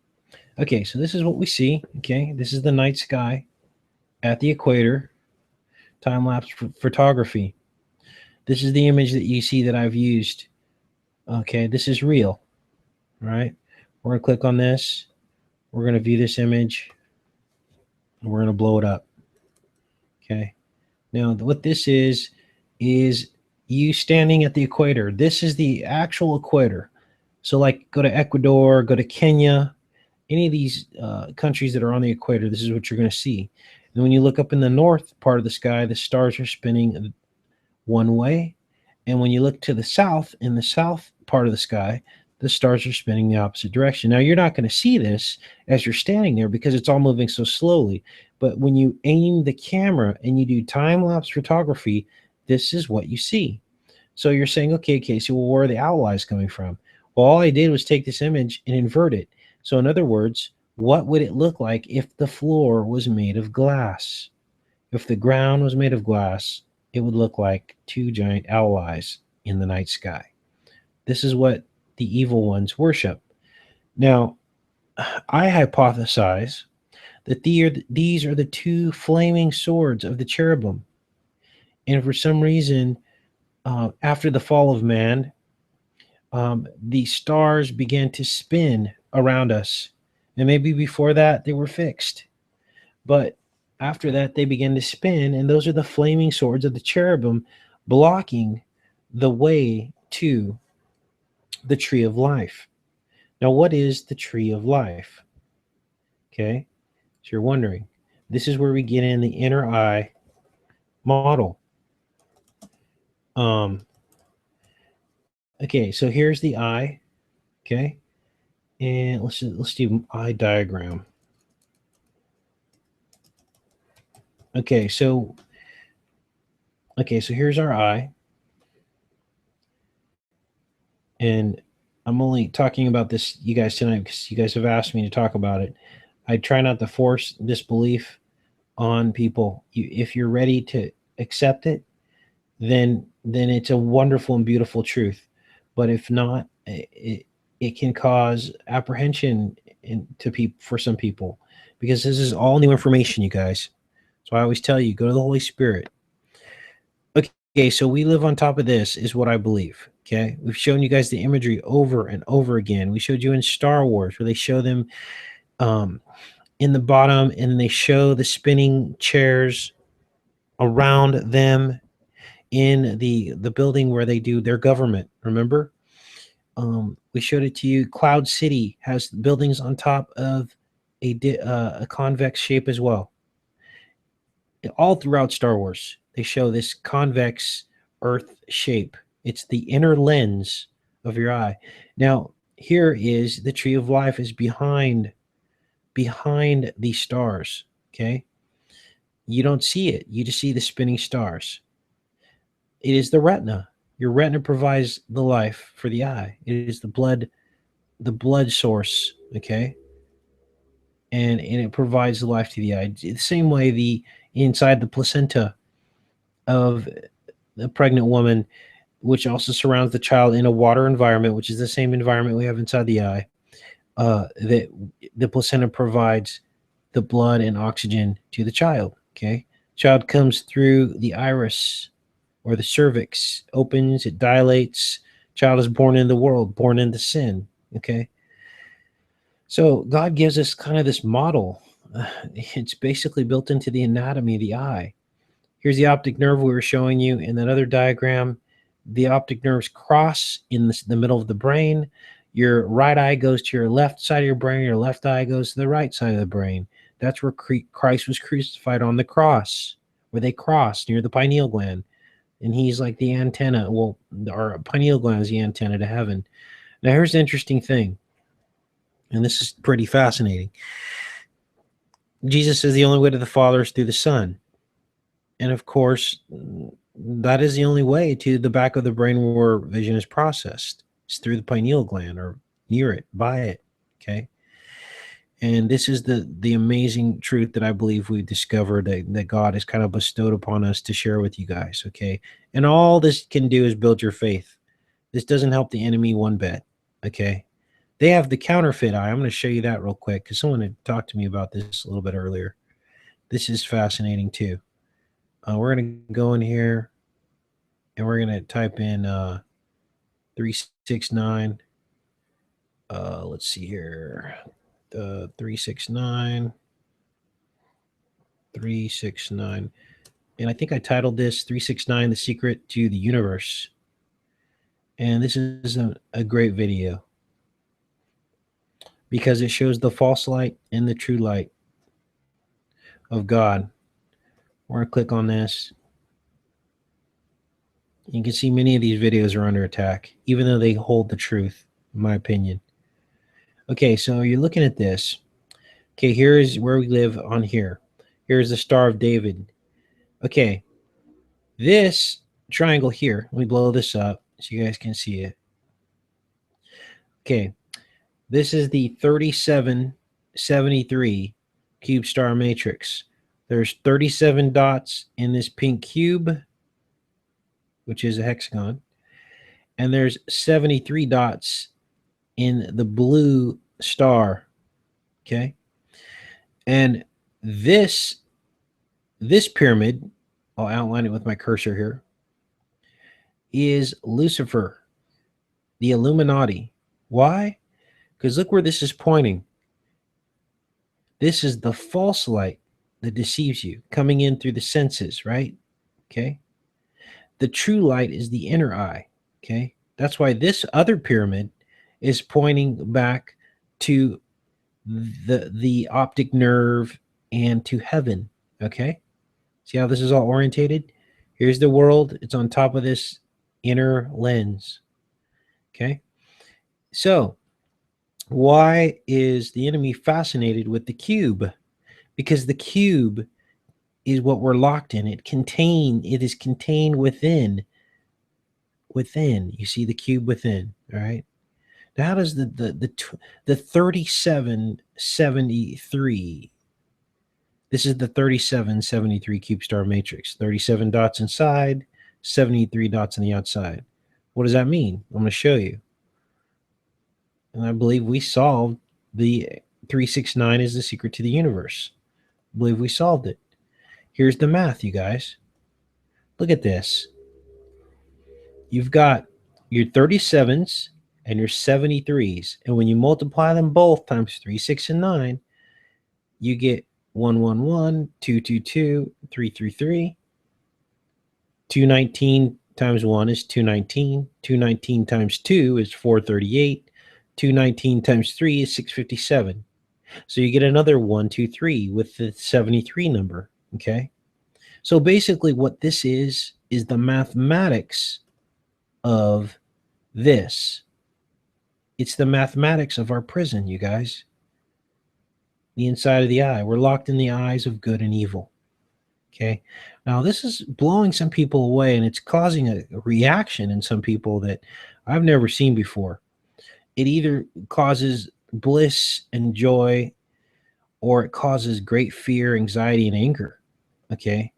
Okay, so this is what we see, okay? This is the night sky at the equator, time lapse photography. This is the image that you see that I've used. Okay, this is real, right? We're going to click on this. We're going to view this image. And we're going to blow it up. Okay. Now, what this is you standing at the equator. This is the actual equator. So, like, go to Ecuador, go to Kenya, any of these countries that are on the equator, this is what you're going to see. And when you look up in the north part of the sky, the stars are spinning one way. And when you look to the south, in the south part of the sky, the stars are spinning the opposite direction. Now, you're not going to see this as you're standing there because it's all moving so slowly. But when you aim the camera and you do time-lapse photography, this is what you see. So you're saying, okay, Casey, well, where are the owl eyes coming from? Well, all I did was take this image and invert it. So in other words, what would it look like if the floor was made of glass? If the ground was made of glass, it would look like two giant owl eyes in the night sky. This is what the evil ones worship. Now, I hypothesize that these are the two flaming swords of the cherubim. And for some reason, after the fall of man, the stars began to spin around us. And maybe before that, they were fixed. But after that, they began to spin, and those are the flaming swords of the cherubim blocking the way to the tree of life. Now, what is the tree of life? Okay, so you're wondering. This is where we get in the inner eye model. Okay, so here's the eye. Okay, and let's do eye diagram. Okay, so Okay, so here's our eye. And I'm only talking about this, you guys, tonight because you guys have asked me to talk about it. I try not to force disbelief on people. If you're ready to accept it, then it's a wonderful and beautiful truth. But if not, it can cause apprehension to people, for some people, because this is all new information, you guys. So I always tell you, go to the Holy Spirit. Okay, so we live on top of this, is what I believe. Okay, we've shown you guys the imagery over and over again. We showed you in Star Wars where they show them um, in the bottom, and they show the spinning chairs around them in the building where they do their government. Remember, we showed it to you. Cloud City has buildings on top of a convex shape as well. All throughout Star Wars, they show this convex Earth shape. It's the inner lens of your eye. Now, here is the tree of life is behind the stars. Okay, you don't see it. You just see the spinning stars. It is the retina. Your retina provides the life for the eye. It is the blood source. Okay, and it provides the life to the eye. The same way the inside the placenta of the pregnant woman, which also surrounds the child in a water environment, which is the same environment we have inside the eye. That the placenta provides the blood and oxygen to the child. Okay, child comes through the iris or the cervix, opens, it dilates. Child is born in the world, born into sin. Okay, so God gives us kind of this model. It's basically built into the anatomy of the eye. Here's the optic nerve we were showing you in that other diagram. The optic nerves cross in the middle of the brain. Your right eye goes to your left side of your brain. Your left eye goes to the right side of the brain. That's where Christ was crucified, on the cross, where they cross near the pineal gland. And he's like the antenna. Well, our pineal gland is the antenna to heaven. Now, here's the interesting thing, and this is pretty fascinating. Jesus says the only way to the Father is through the Son. And of course, that is the only way to the back of the brain where vision is processed. It's through the pineal gland or near it, by it. Okay. And this is the amazing truth that I believe we've discovered that God has kind of bestowed upon us to share with you guys. Okay. And all this can do is build your faith. This doesn't help the enemy one bit. Okay. They have the counterfeit eye. I'm going to show you that real quick because someone had talked to me about this a little bit earlier. This is fascinating too. We're going to go in here and we're going to type in 369. Let's see here. 369. And I think I titled this 369, The Secret to the Universe. And this is a great video because it shows the false light and the true light of God. We're going to click on this. You can see many of these videos are under attack, even though they hold the truth, in my opinion. Okay, so you're looking at this. Okay, here is where we live on here. Here's the Star of David. Okay, this triangle here, let me blow this up so you guys can see it. Okay, this is the 3773 cube star matrix. There's 37 dots in this pink cube, which is a hexagon, and there's 73 dots in the blue star. Okay, and this pyramid, I'll outline it with my cursor here, is Lucifer, the Illuminati. Why? Because look where this is pointing. This is the false light that deceives you, coming in through the senses, right? Okay. The true light is the inner eye. Okay. That's why this other pyramid is pointing back to the optic nerve and to heaven. Okay. See how this is all orientated? Here's the world. It's on top of this inner lens. Okay. So why is the enemy fascinated with the cube? Because the cube is what we're locked in. It is contained within. You see the cube within, all right? Now, how does the 3773, this is the 3773 cube star matrix, 37 dots inside, 73 dots on the outside. What does that mean? I'm going to show you. And I believe we solved the 369 is the secret to the universe. I believe we solved it. Here's the math, you guys. Look at this. You've got your 37s and your 73s. And when you multiply them both times 3, 6, and 9, you get 111, 222, 333. 219 times 1 is 219. 219 times 2 is 438. 219 times 3 is 657. So you get another 123 with the 73 number, okay? So basically what this is the mathematics of this. It's the mathematics of our prison, you guys. The inside of the eye. We're locked in the eyes of good and evil, okay? Now, this is blowing some people away, and it's causing a reaction in some people that I've never seen before. It either causes bliss and joy, or it causes great fear, anxiety, and anger, okay?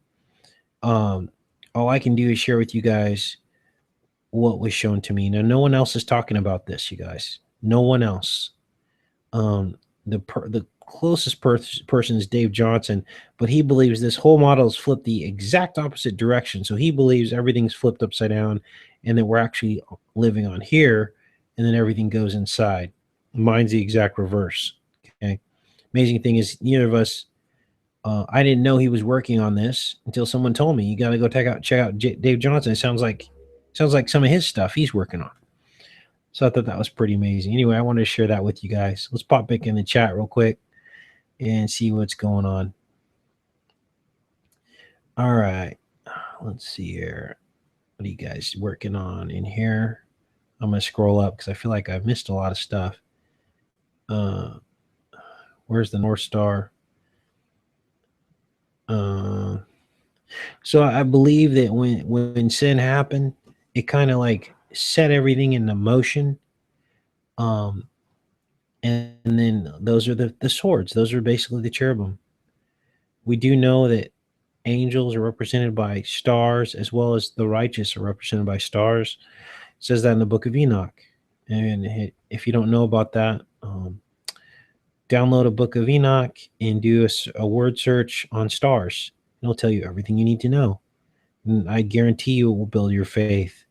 All I can do is share with you guys what was shown to me. Now, no one else is talking about this, you guys. No one else. The closest person is Dave Johnson, but he believes this whole model is flipped the exact opposite direction. So he believes everything's flipped upside down and that we're actually living on here, and then everything goes inside. Mine's the exact reverse, okay? Amazing thing is neither of us, I didn't know he was working on this until someone told me, you got to go check out Dave Johnson. It sounds like some of his stuff he's working on. So I thought that was pretty amazing. Anyway, I wanted to share that with you guys. Let's pop back in the chat real quick and see what's going on. All right. Let's see here. What are you guys working on in here? I'm going to scroll up because I feel like I've missed a lot of stuff. Where's the North Star? So I believe that when sin happened, it kind of like set everything into motion. And then those are the swords. Those are basically the cherubim. We do know that angels are represented by stars, as well as the righteous are represented by stars. It says that in the book of Enoch. And if you don't know about that, download a book of Enoch and do a word search on stars. It'll tell you everything you need to know. And I guarantee you it will build your faith.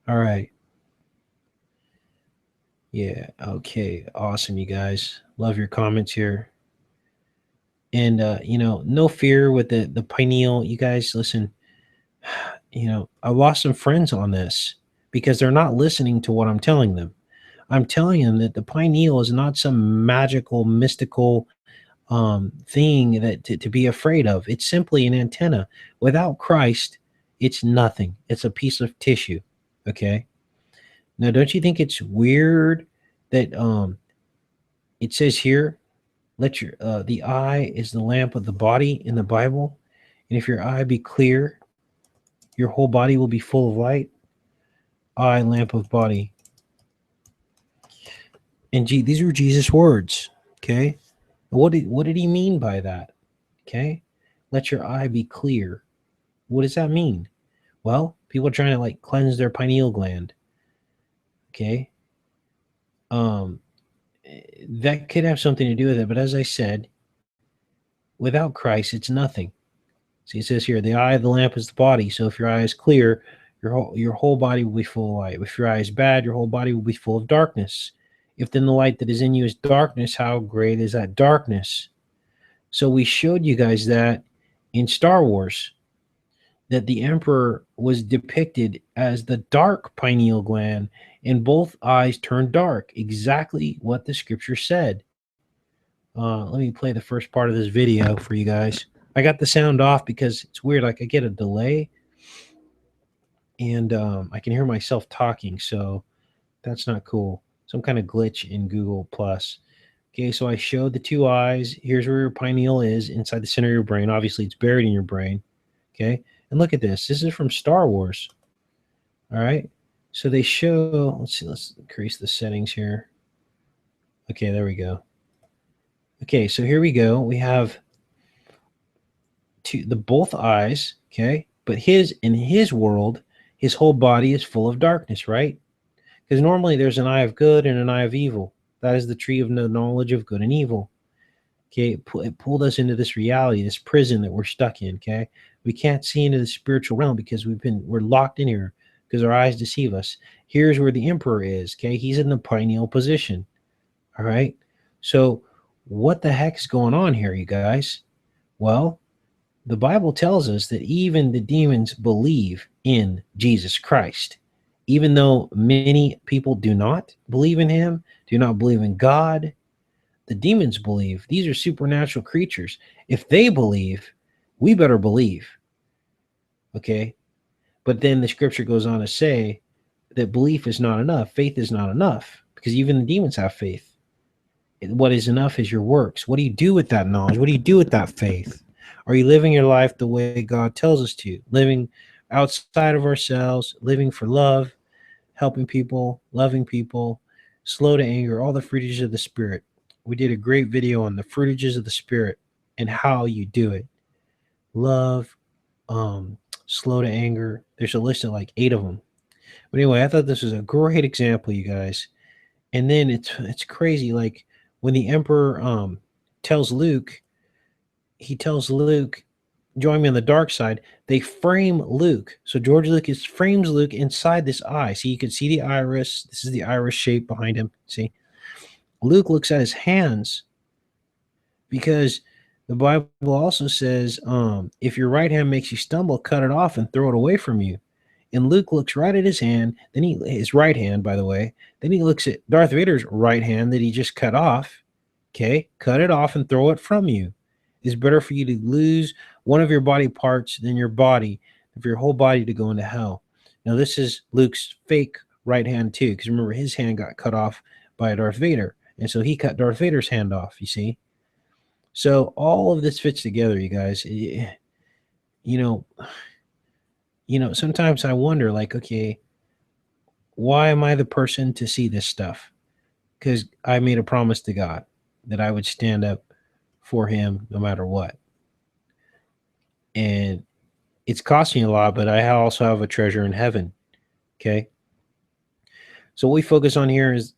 All right. Yeah. Okay. Awesome, you guys. Love your comments here. And, no fear with the pineal. You guys, listen, I lost some friends on this because they're not listening to what I'm telling them. I'm telling them that the pineal is not some magical, mystical thing that to be afraid of. It's simply an antenna. Without Christ, it's nothing. It's a piece of tissue. Okay. Now, don't you think it's weird that it says here, let your the eye is the lamp of the body in the Bible, and if your eye be clear, your whole body will be full of light. Eye, lamp of body. And these were Jesus' words. Okay. What did he mean by that? Okay. Let your eye be clear. What does that mean? Well, people are trying to like cleanse their pineal gland. Okay. That could have something to do with it. But as I said, without Christ, it's nothing. See, it says here, the eye of the lamp is the body. So if your eye is clear, your whole body will be full of light. If your eye is bad, your whole body will be full of darkness. If then the light that is in you is darkness, how great is that darkness? So we showed you guys that in Star Wars, that the Emperor was depicted as the dark pineal gland, and both eyes turned dark. Exactly what the scripture said. Let me play the first part of this video for you guys. I got the sound off because it's weird. Like I get a delay, and I can hear myself talking, so that's not cool. Some kind of glitch in Google Plus. Okay, so I showed the two eyes. Here's where your pineal is inside the center of your brain. Obviously, it's buried in your brain. Okay, and look at this. This is from Star Wars. All right, so they show. Let's see. Let's increase the settings here. Okay, there we go. Okay, so here we go. We have the both eyes. Okay, but in his world, his whole body is full of darkness, right? Because normally there's an eye of good and an eye of evil. That is the tree of the knowledge of good and evil. Okay, it pulled us into this reality, this prison that we're stuck in. Okay, we can't see into the spiritual realm because we're locked in here because our eyes deceive us. Here's where the emperor is. Okay, he's in the pineal position. All right, so what the heck is going on here, you guys? Well, the Bible tells us that even the demons believe in Jesus Christ. Even though many people do not believe in him, do not believe in God, the demons believe. These are supernatural creatures. If they believe, we better believe. Okay? But then the scripture goes on to say that belief is not enough. Faith is not enough because even the demons have faith. What is enough is your works. What do you do with that knowledge? What do you do with that faith? Are you living your life the way God tells us to? Living outside of ourselves, living for love, helping people, loving people, slow to anger, all the fruitages of the Spirit. We did a great video on the fruitages of the Spirit and how you do it. Love, slow to anger. There's a list of like 8 of them. But anyway, I thought this was a great example, you guys. And then it's crazy. Like when the Emperor tells Luke, join me on the dark side. They frame Luke. So George Lucas frames Luke inside this eye. See, you can see the iris. This is the iris shape behind him. See, Luke looks at his hands because the Bible also says, if your right hand makes you stumble, cut it off and throw it away from you. And Luke looks right at his hand, his right hand, by the way. Then he looks at Darth Vader's right hand that he just cut off. Okay, cut it off and throw it from you. It's better for you to lose one of your body parts than your body, for your whole body to go into hell. Now, this is Luke's fake right hand too, because remember his hand got cut off by Darth Vader, and so he cut Darth Vader's hand off. You see, so all of this fits together, you guys. You know, sometimes I wonder, like, okay, why am I the person to see this stuff? Because I made a promise to God that I would stand up for him no matter what. And it's costing a lot, but I also have a treasure in heaven. Okay. So what we focus on here is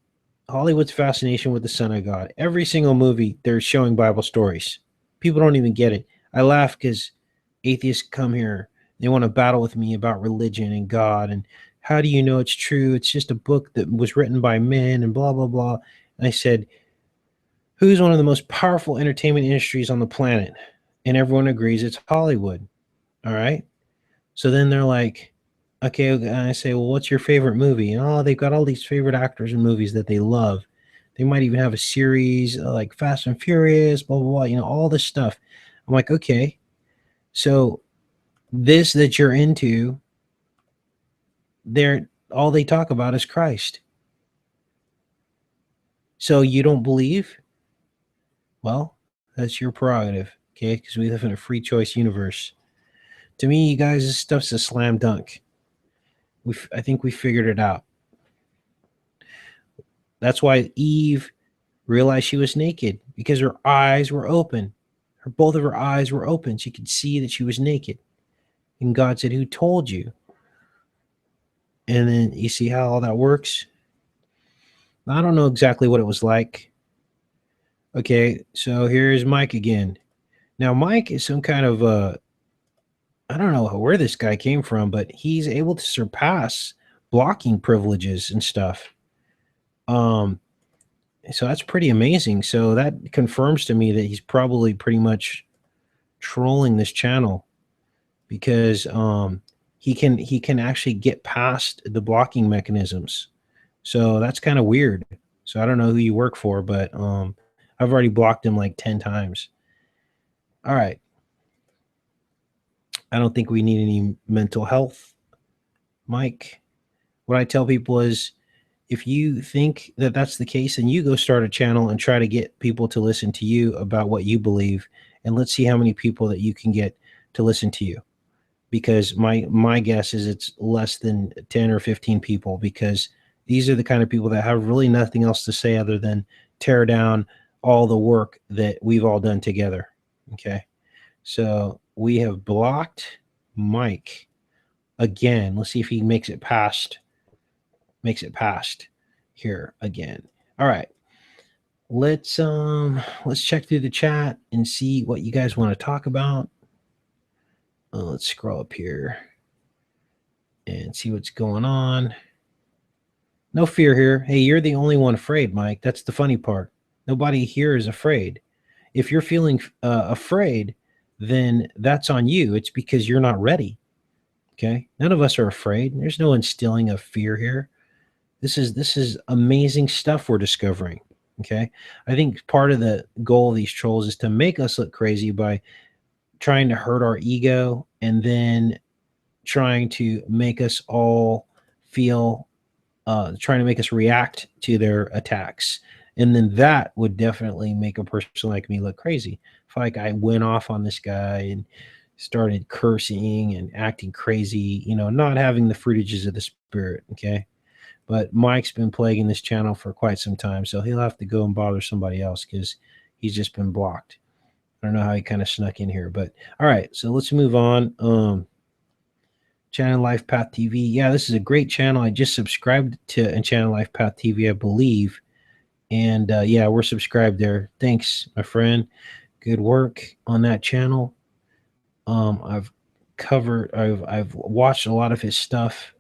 Hollywood's fascination with the Son of God. Every single movie, they're showing Bible stories. People don't even get it. I laugh because atheists come here. They want to battle with me about religion and God and how do you know it's true? It's just a book that was written by men and blah, blah, blah. And I said, who's one of the most powerful entertainment industries on the planet? And everyone agrees it's Hollywood. All right. So then they're like, okay. And I say, well, what's your favorite movie? And they've got all these favorite actors in movies that they love. They might even have a series like Fast and Furious, blah, blah, blah, all this stuff. I'm like, okay. So this that you're into, all they talk about is Christ. So you don't believe? Well, that's your prerogative, okay? Because we live in a free choice universe. To me, you guys, this stuff's a slam dunk. I think we figured it out. That's why Eve realized she was naked, because her eyes were open. Both of her eyes were open. She could see that she was naked. And God said, who told you? And then you see how all that works? I don't know exactly what it was like. Okay, so here's Mike again. Now, Mike is some kind of I don't know where this guy came from, but he's able to surpass blocking privileges and stuff. So that's pretty amazing. So that confirms to me that he's probably pretty much trolling this channel because he can actually get past the blocking mechanisms. So that's kind of weird. So I don't know who you work for, but I've already blocked him like 10 times. All right. I don't think we need any mental health, Mike. What I tell people is If you think that that's the case, then you go start a channel and try to get people to listen to you about what you believe, and let's see how many people that you can get to listen to you. Because my guess is it's less than 10 or 15 people, because these are the kind of people that have really nothing else to say other than tear down all the work that we've all done together. Okay. So we have blocked Mike again. Let's see if he makes it past here again. All right. Let's check through the chat and see what you guys want to talk about. Let's scroll up here and see what's going on. No fear here. Hey, you're the only one afraid, Mike. That's the funny part. Nobody here is afraid. If you're feeling afraid, then that's on you. It's because you're not ready. Okay. None of us are afraid. There's no instilling of fear here. This is amazing stuff we're discovering. Okay. I think part of the goal of these trolls is to make us look crazy by trying to hurt our ego and then trying to make us all feel, trying to make us react to their attacks. And then that would definitely make a person like me look crazy. If like I went off on this guy and started cursing and acting crazy, not having the fruitages of the spirit. Okay. But Mike's been plaguing this channel for quite some time, so he'll have to go and bother somebody else because he's just been blocked. I don't know how he kind of snuck in here, but all right. So let's move on. Channel Life Path TV. Yeah, this is a great channel. I just subscribed to Channel Life Path TV, I believe. And yeah, we're subscribed there. Thanks, my friend. Good work on that channel. I've watched a lot of his stuff,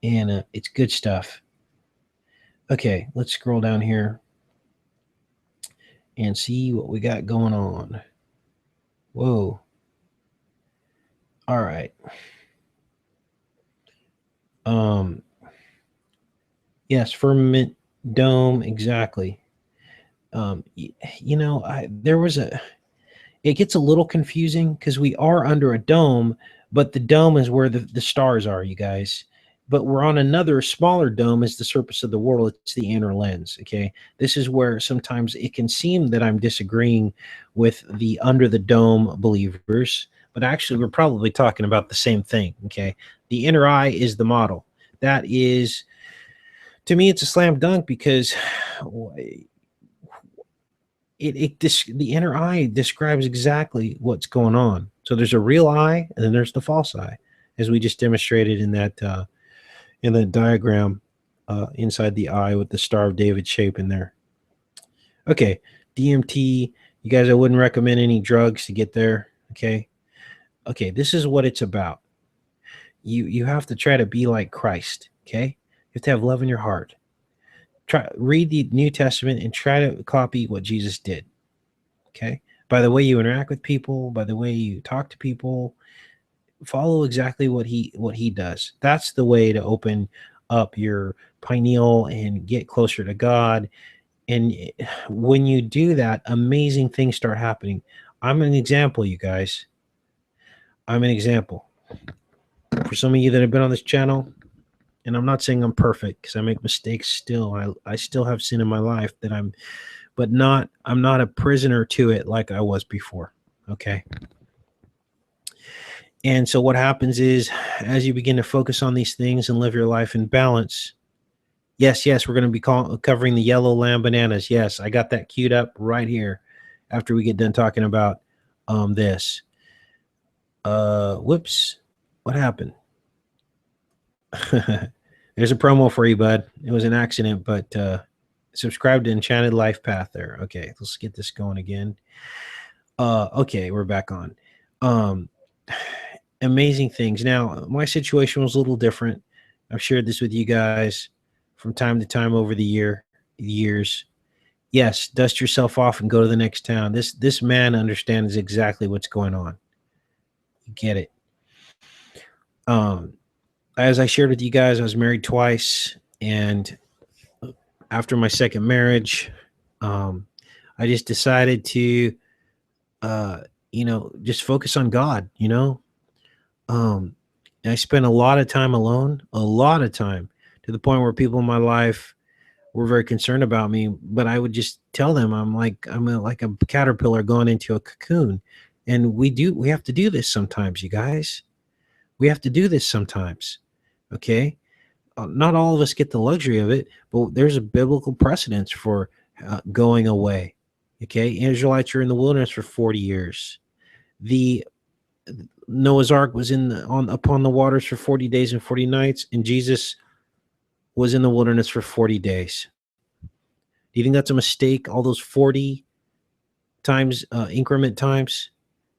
and it's good stuff. Okay, let's scroll down here and see what we got going on. Whoa. All right. Yes, firmament dome, exactly. It gets a little confusing because we are under a dome, but the dome is where the stars are, you guys. But we're on another smaller dome as the surface of the world. It's the inner lens. Okay. This is where sometimes it can seem that I'm disagreeing with the under the dome believers, but actually we're probably talking about the same thing. Okay. The inner eye is the model. That is, to me, it's a slam dunk because the inner eye describes exactly what's going on. So there's a real eye and then there's the false eye, as we just demonstrated in that diagram inside the eye with the Star of David shape in there. Okay, DMT, you guys, I wouldn't recommend any drugs to get there. Okay, this is what it's about. You have to try to be like Christ. Okay, you have to have love in your heart. Read the New Testament and try to copy what Jesus did. Okay, by the way you interact with people, by the way you talk to people, follow exactly what he does. That's the way to open up your pineal and get closer to God. And when you do that, amazing things start happening. I'm an example, you guys. I'm an example for some of you that have been on this channel. And I'm not saying I'm perfect because I make mistakes still. I still have sin in my life I'm not a prisoner to it like I was before. Okay. And so what happens is, as you begin to focus on these things and live your life in balance, yes, we're going to be covering the yellow lamb bananas. Yes, I got that queued up right here after we get done talking about this. Whoops. What happened? There's a promo for you, bud. It was an accident, but subscribe to Enchanted Life Path there. Okay, let's get this going again. Okay, we're back on. Amazing things. Now, my situation was a little different. I've shared this with you guys from time to time over the years. Yes, dust yourself off and go to the next town. This man understands exactly what's going on. You get it. As I shared with you guys, I was married twice, and after my second marriage, I just decided to just focus on God, I spent a lot of time alone, a lot of time to the point where people in my life were very concerned about me, but I would just tell them I'm like a caterpillar going into a cocoon. And we have to do this sometimes, you guys. We have to do this sometimes. Okay? Not all of us get the luxury of it, but there's a biblical precedence for going away. Okay? Israelites are in the wilderness for 40 years. The Noah's Ark was upon the waters for 40 days and 40 nights, and Jesus was in the wilderness for 40 days. Do you think that's a mistake? All those 40 times, increment times?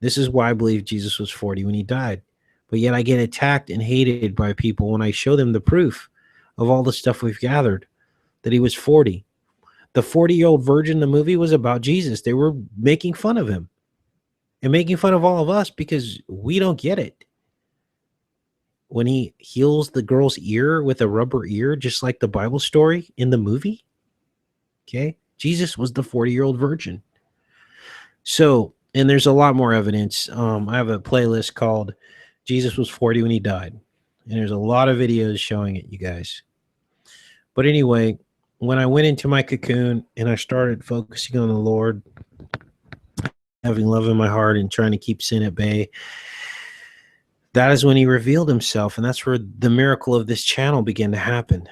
This is why I believe Jesus was 40 when he died. But yet I get attacked and hated by people when I show them the proof of all the stuff we've gathered that he was 40. The 40-year-old virgin, the movie, was about Jesus. They were making fun of him and making fun of all of us because we don't get it. When he heals the girl's ear with a rubber ear, just like the Bible story in the movie, okay, Jesus was the 40-year-old virgin. So, and there's a lot more evidence. I have a playlist called Jesus was 40 when he died, and there's a lot of videos showing it, you guys. But anyway, when I went into my cocoon and I started focusing on the Lord, having love in my heart and trying to keep sin at bay, that is when he revealed himself, and that's where the miracle of this channel began to happen.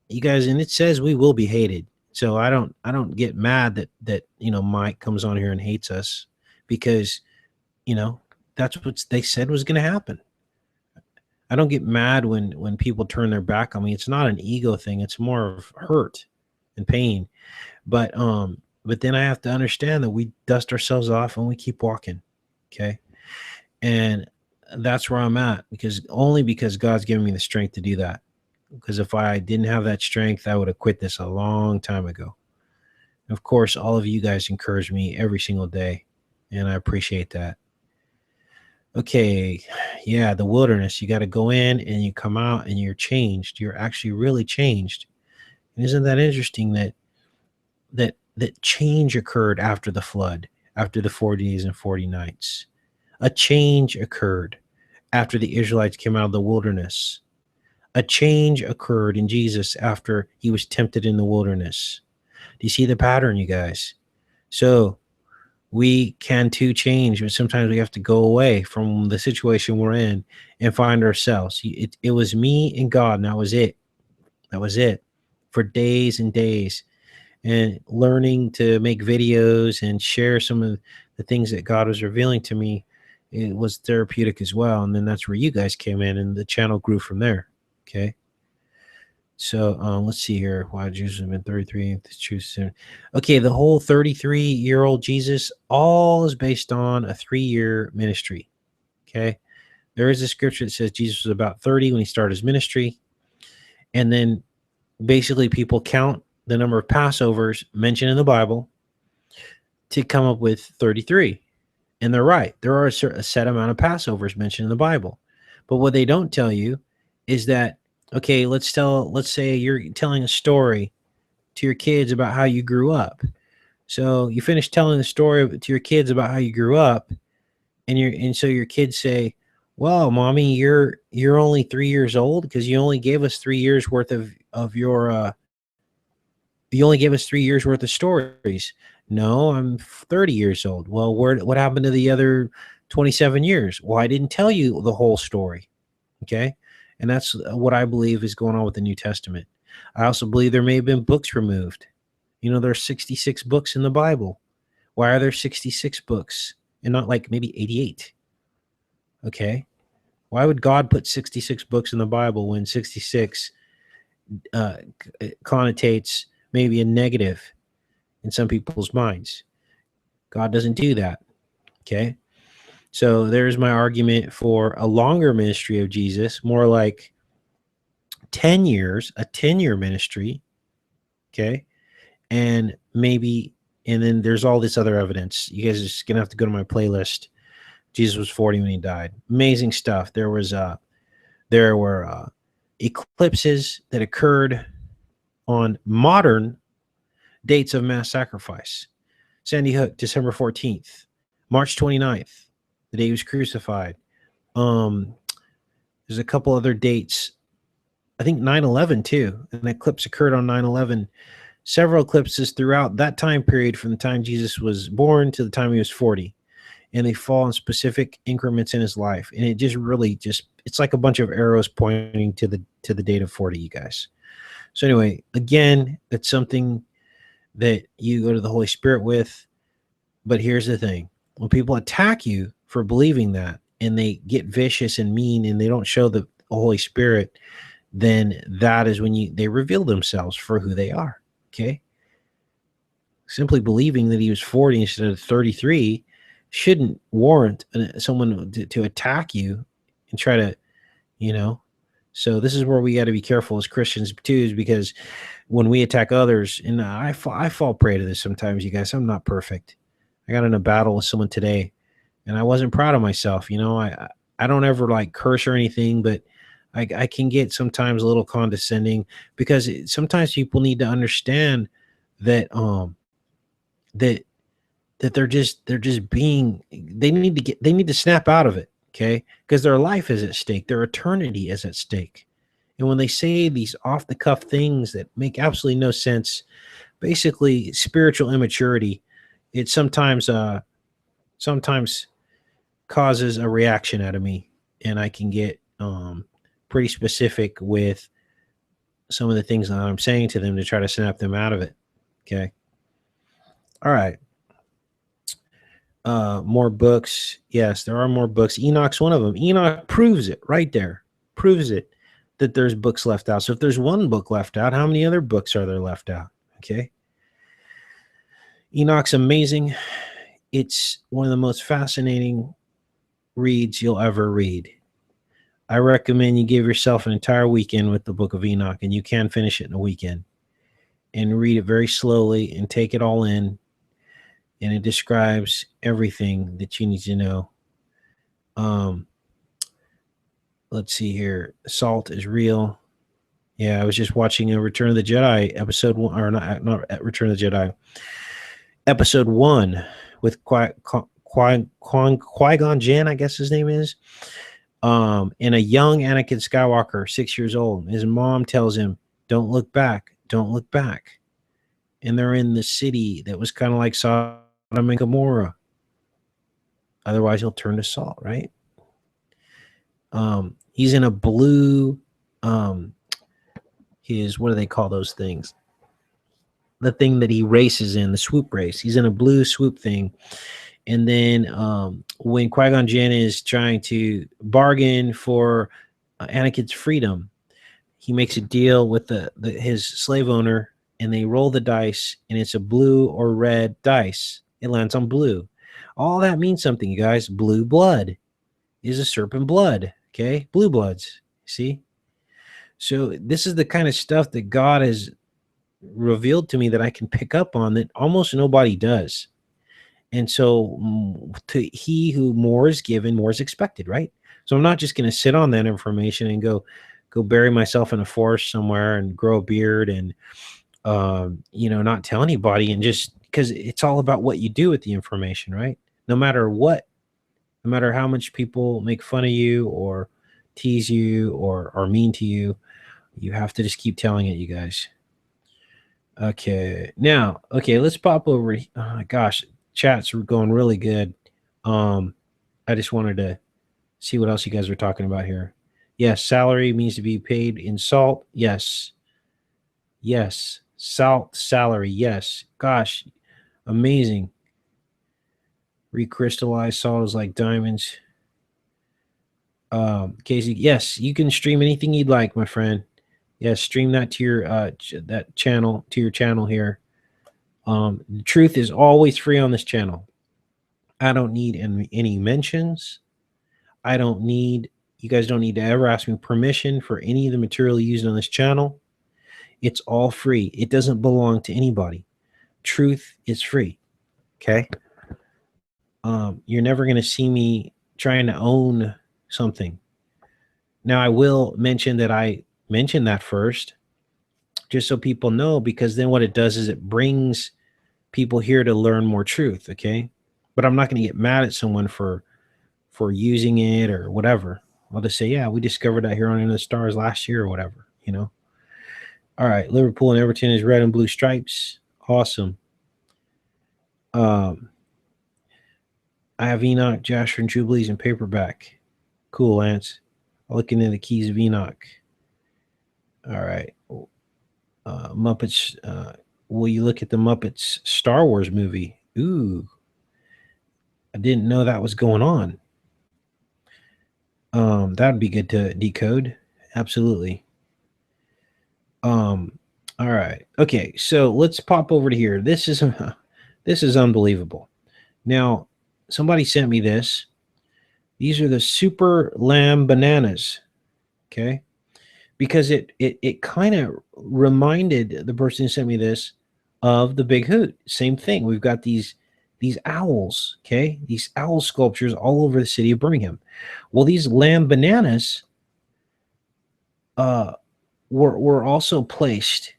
You guys, and it says we will be hated. So I don't get mad that Mike comes on here and hates us, because that's what they said was going to happen. I don't get mad when people turn their back on me. It's not an ego thing. It's more of hurt and pain. But then I have to understand that we dust ourselves off and we keep walking. Okay. And that's where I'm at, because God's given me the strength to do that. Because if I didn't have that strength, I would have quit this a long time ago. And of course, all of you guys encourage me every single day, and I appreciate that. Okay, yeah, the wilderness. You got to go in and you come out and you're changed. You're actually really changed. And isn't that interesting that change occurred after the flood, after the 40 days and 40 nights? A change occurred after the Israelites came out of the wilderness. A change occurred in Jesus after he was tempted in the wilderness. Do you see the pattern, you guys? So we can too change, but sometimes we have to go away from the situation we're in and find ourselves. It was me and God, and that was it. That was it for days and days. And learning to make videos and share some of the things that God was revealing to me, it was therapeutic as well. And then that's where you guys came in, and the channel grew from there. Okay. So let's see here. Why Jesus has been 33. Okay, the whole 33-year-old Jesus, all is based on a 3-year ministry. Okay. There is a scripture that says Jesus was about 30 when he started his ministry. And then basically people count the number of Passovers mentioned in the Bible to come up with 33. And they're right. There are a set amount of Passovers mentioned in the Bible. But what they don't tell you is that, okay, let's say you're telling a story to your kids about how you grew up. So you finish telling the story to your kids about how you grew up, and so your kids say, "Well, mommy, you're only 3 years old because you only gave us 3 years worth of your you only gave us 3 years worth of stories." No, I'm 30 years old. Well, what happened to the other 27 years? Well, I didn't tell you the whole story. Okay. And that's what I believe is going on with the New Testament. I also believe there may have been books removed. There's 66 books in the Bible. Why are there 66 books and not like maybe 88? Okay. Why would God put 66 books in the Bible when 66 connotates maybe a negative in some people's minds? God doesn't do that. Okay. So there's my argument for a longer ministry of Jesus, more like 10 years, a 10-year ministry. Okay. And then there's all this other evidence. You guys are just going to have to go to my playlist. Jesus was 40 when he died. Amazing stuff. There were eclipses that occurred on modern dates of mass sacrifice. Sandy Hook, December 14th, March 29th, the day he was crucified. There's a couple other dates I think 9/11 too. An eclipse occurred on 9/11. Several eclipses throughout that time period from the time Jesus was born to the time he was 40. And they fall in specific increments in his life. And it just really just it's like a bunch of arrows pointing to the date of 40, you guys. So anyway, again, it's something that you go to the Holy Spirit with. But here's the thing. When people attack you for believing that and they get vicious and mean and they don't show the Holy Spirit, then that is when they reveal themselves for who they are. Okay. Simply believing that he was 40 instead of 33 shouldn't warrant someone to attack you and try to, So this is where we got to be careful as Christians too, is because when we attack others, and I fall prey to this sometimes, you guys. I'm not perfect. I got in a battle with someone today, and I wasn't proud of myself. I don't ever like curse or anything, but I can get sometimes a little condescending because sometimes people need to understand that that they're just being they need to snap out of it, okay? Because their life is at stake, their eternity is at stake. And when they say these off the cuff things that make absolutely no sense, basically spiritual immaturity, it sometimes causes a reaction out of me, and I can get pretty specific with some of the things that I'm saying to them to try to snap them out of it. Okay. All right. More books. Yes, there are more books. Enoch's one of them. Enoch proves it right there. Proves it that there's books left out. So if there's one book left out, how many other books are there left out? Okay. Enoch's amazing. It's one of the most fascinating reads you'll ever read. I recommend you give yourself an entire weekend with the book of Enoch, and you can finish it in a weekend, and read it very slowly and take it all in. And it describes everything that you need to know. Let's see here. Salt is real. Yeah, I was just watching a Return of the Jedi episode 1, or not Return of the Jedi, episode 1 with Qui-Gon Jinn, I guess his name is. And a young Anakin Skywalker, 6 years old. His mom tells him, "Don't look back, don't look back." And they're in the city that was kind of like Sodom and Gomorrah. Otherwise, he'll turn to salt, right? He's in a blue, what do they call those things? The thing that he races in, the swoop race. He's in a blue swoop thing. And then when Qui-Gon Jinn is trying to bargain for Anakin's freedom, he makes a deal with his slave owner, and they roll the dice, and it's a blue or red dice. It lands on blue. All that means something, you guys. Blue blood is a serpent blood, okay? Blue bloods, see? So this is the kind of stuff that God has revealed to me that I can pick up on that almost nobody does. And so to he who more is given, more is expected, right? So I'm not just going to sit on that information and go bury myself in a forest somewhere and grow a beard and, not tell anybody, and just because it's all about what you do with the information, right? No matter what, no matter how much people make fun of you or tease you or are mean to you, you have to just keep telling it, you guys. Okay. Now, let's pop over. Oh my gosh, chats are going really good. I just wanted to see what else you guys were talking about here. Yes, salary means to be paid in salt. Yes. Salt salary. Yes. Gosh, amazing. Recrystallized salt is like diamonds. Casey, yes, you can stream anything you'd like, my friend. Yes, stream that to your channel here. The truth is always free on this channel. I don't need any mentions. You guys don't need to ever ask me permission for any of the material used on this channel. It's all free. It doesn't belong to anybody. Truth is free. Okay. You're never going to see me trying to own something. Now, I will mention that I mentioned that first, just so people know, because then what it does is it brings people here to learn more truth. Okay. But I'm not going to get mad at someone for using it or whatever. I'll just say, yeah, we discovered that here on In the Stars last year or whatever, you know. All right, Liverpool and Everton is red and blue stripes. Awesome. I have Enoch, Jasher, and Jubilees in paperback. Cool, Lance. Looking into the Keys of Enoch. All right. Muppets. Will you look at the Muppets Star Wars movie? Ooh, I didn't know that was going on. That'd be good to decode. Absolutely. All right. Okay, so let's pop over to here. This is unbelievable. Now, somebody sent me this. These are the super lamb bananas. Okay. Because it kind of reminded the person who sent me this of the Big Hoot. Same thing. We've got these owls, okay? These owl sculptures all over the city of Birmingham. Well, these lamb bananas were also placed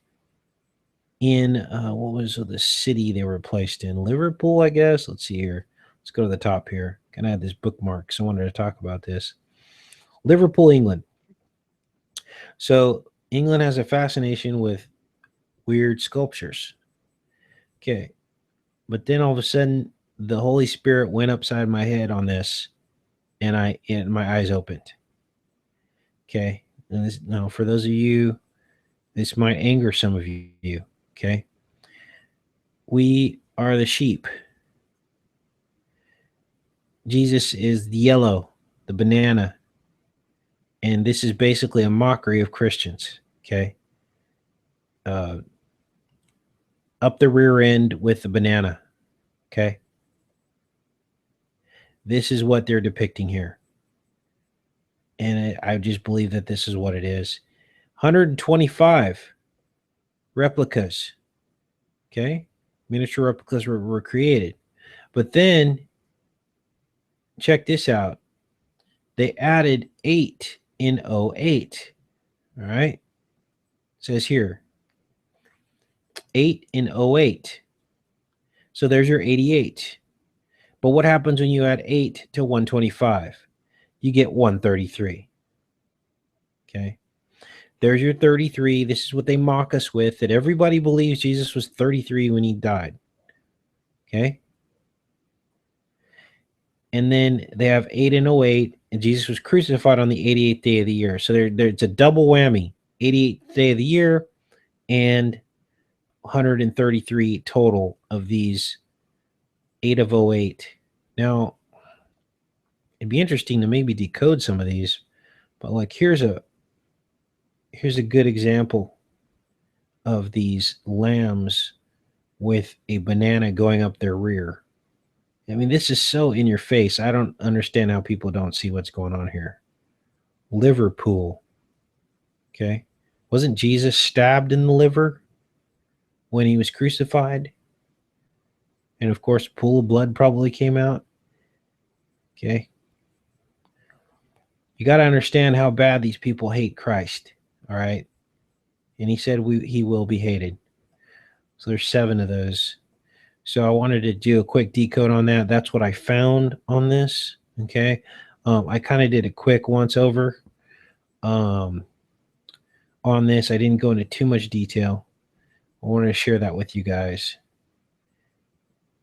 in what was the city they were placed in? Liverpool, I guess. Let's see here. Let's go to the top here. Can I have this bookmark? So I wanted to talk about this. Liverpool, England. So England has a fascination with weird sculptures. Okay. But then all of a sudden the Holy Spirit went upside my head on this and my eyes opened. Okay. And this, now for those of you, this might anger some of you. Okay. We are the sheep. Jesus is the yellow, the banana. And this is basically a mockery of Christians. Okay. Up the rear end with the banana. Okay. This is what they're depicting here. And I just believe that this is what it is. 125 replicas. Okay. Miniature replicas were created. But then, check this out. They added 8 in 08. All right. It says here 8 in 08. So there's your 88. But what happens when you add 8 to 125? You get 133. Okay. There's your 33. This is what they mock us with, that everybody believes Jesus was 33 when he died. Okay. And then they have 8 and 08, and Jesus was crucified on the 88th day of the year. So it's a double whammy, 88th day of the year and 133 total of these 8 of 08. Now, it'd be interesting to maybe decode some of these, but like here's a good example of these lambs with a banana going up their rear. I mean, this is so in your face. I don't understand how people don't see what's going on here. Liverpool. Okay. Wasn't Jesus stabbed in the liver when he was crucified? And of course, a pool of blood probably came out. Okay. You got to understand how bad these people hate Christ. All right. And he said he will be hated. So there's 7 of those. So I wanted to do a quick decode on that. That's what I found on this. Okay. I kind of did a quick once over on this. I didn't go into too much detail. I wanted to share that with you guys.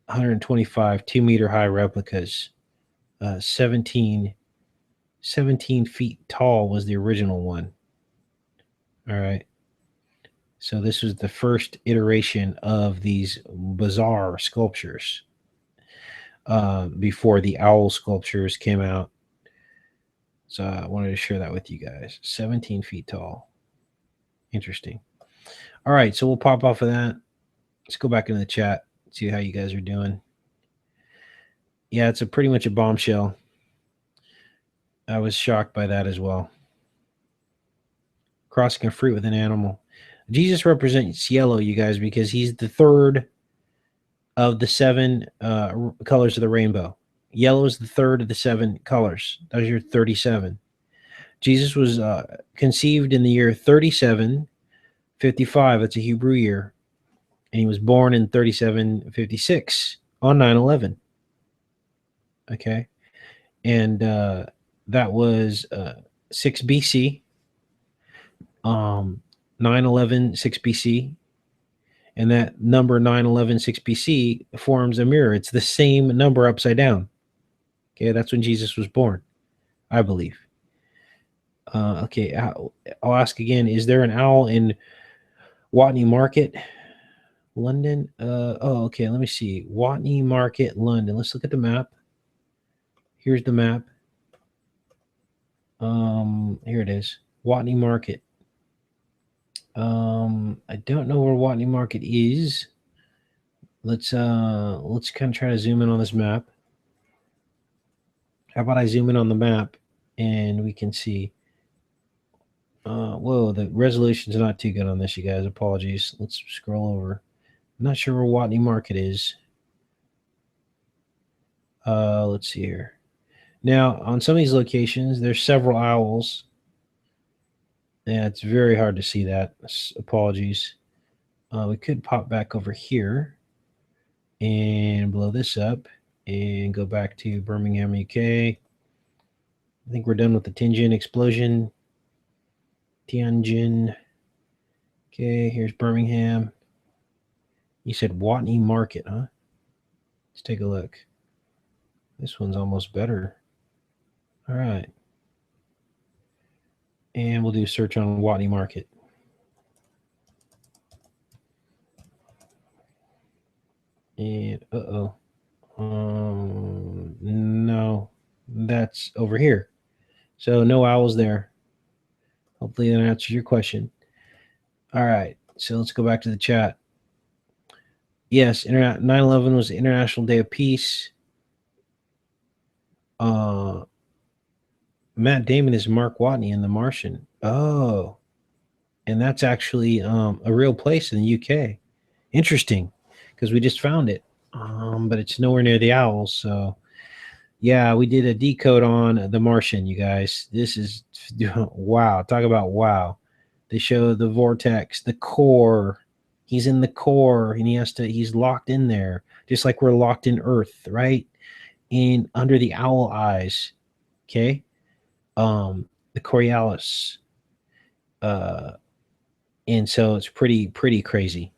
125 2-meter high replicas. 17 feet tall was the original one. All right. So this was the first iteration of these bizarre sculptures before the owl sculptures came out. So I wanted to share that with you guys. 17 feet tall. Interesting. All right, so we'll pop off of that. Let's go back into the chat, see how you guys are doing. Yeah, it's pretty much a bombshell. I was shocked by that as well. Crossing a fruit with an animal. Jesus represents yellow, you guys, because he's the third of the 7 colors of the rainbow. Yellow is the third of the 7 colors. That was your 37. Jesus was conceived in the year 3755. That's a Hebrew year. And he was born in 3756 on 9/11. Okay. And that was 6 BC. 911 6 BC, and that number 911 6 BC forms a mirror. It's the same number upside down. Okay, that's when Jesus was born, I believe. Okay, I'll ask again. Is there an owl in Watney Market, London? Okay. Let me see. Watney Market, London. Let's look at the map. Here's the map. Here it is. Watney Market. I don't know where Watney Market is. Let's kind of try to zoom in on this map. How about I zoom in on the map and we can see. Whoa, the resolution's not too good on this, you guys. Apologies. Let's scroll over. I'm not sure where Watney Market is. Let's see here. Now, on some of these locations, there's several owls. Yeah, it's very hard to see that. Apologies. We could pop back over here and blow this up and go back to Birmingham, UK. I think we're done with the Tianjin explosion. Tianjin. Okay, here's Birmingham. You said Watney Market, huh? Let's take a look. This one's almost better. All right. And we'll do a search on Watney Market. And no, that's over here. So no owls there. Hopefully that answers your question. All right, so let's go back to the chat. Yes, 9/11 was the International Day of Peace. Matt Damon is Mark Watney in The Martian. Oh, and that's actually a real place in the UK. Interesting, because we just found it, but it's nowhere near the owls. So, yeah, we did a decode on The Martian, you guys. This is wow. Talk about wow. They show the vortex, the core. He's in the core, and he's locked in there, just like we're locked in Earth, right? And under the owl eyes, okay? The Coriolis. And so it's pretty crazy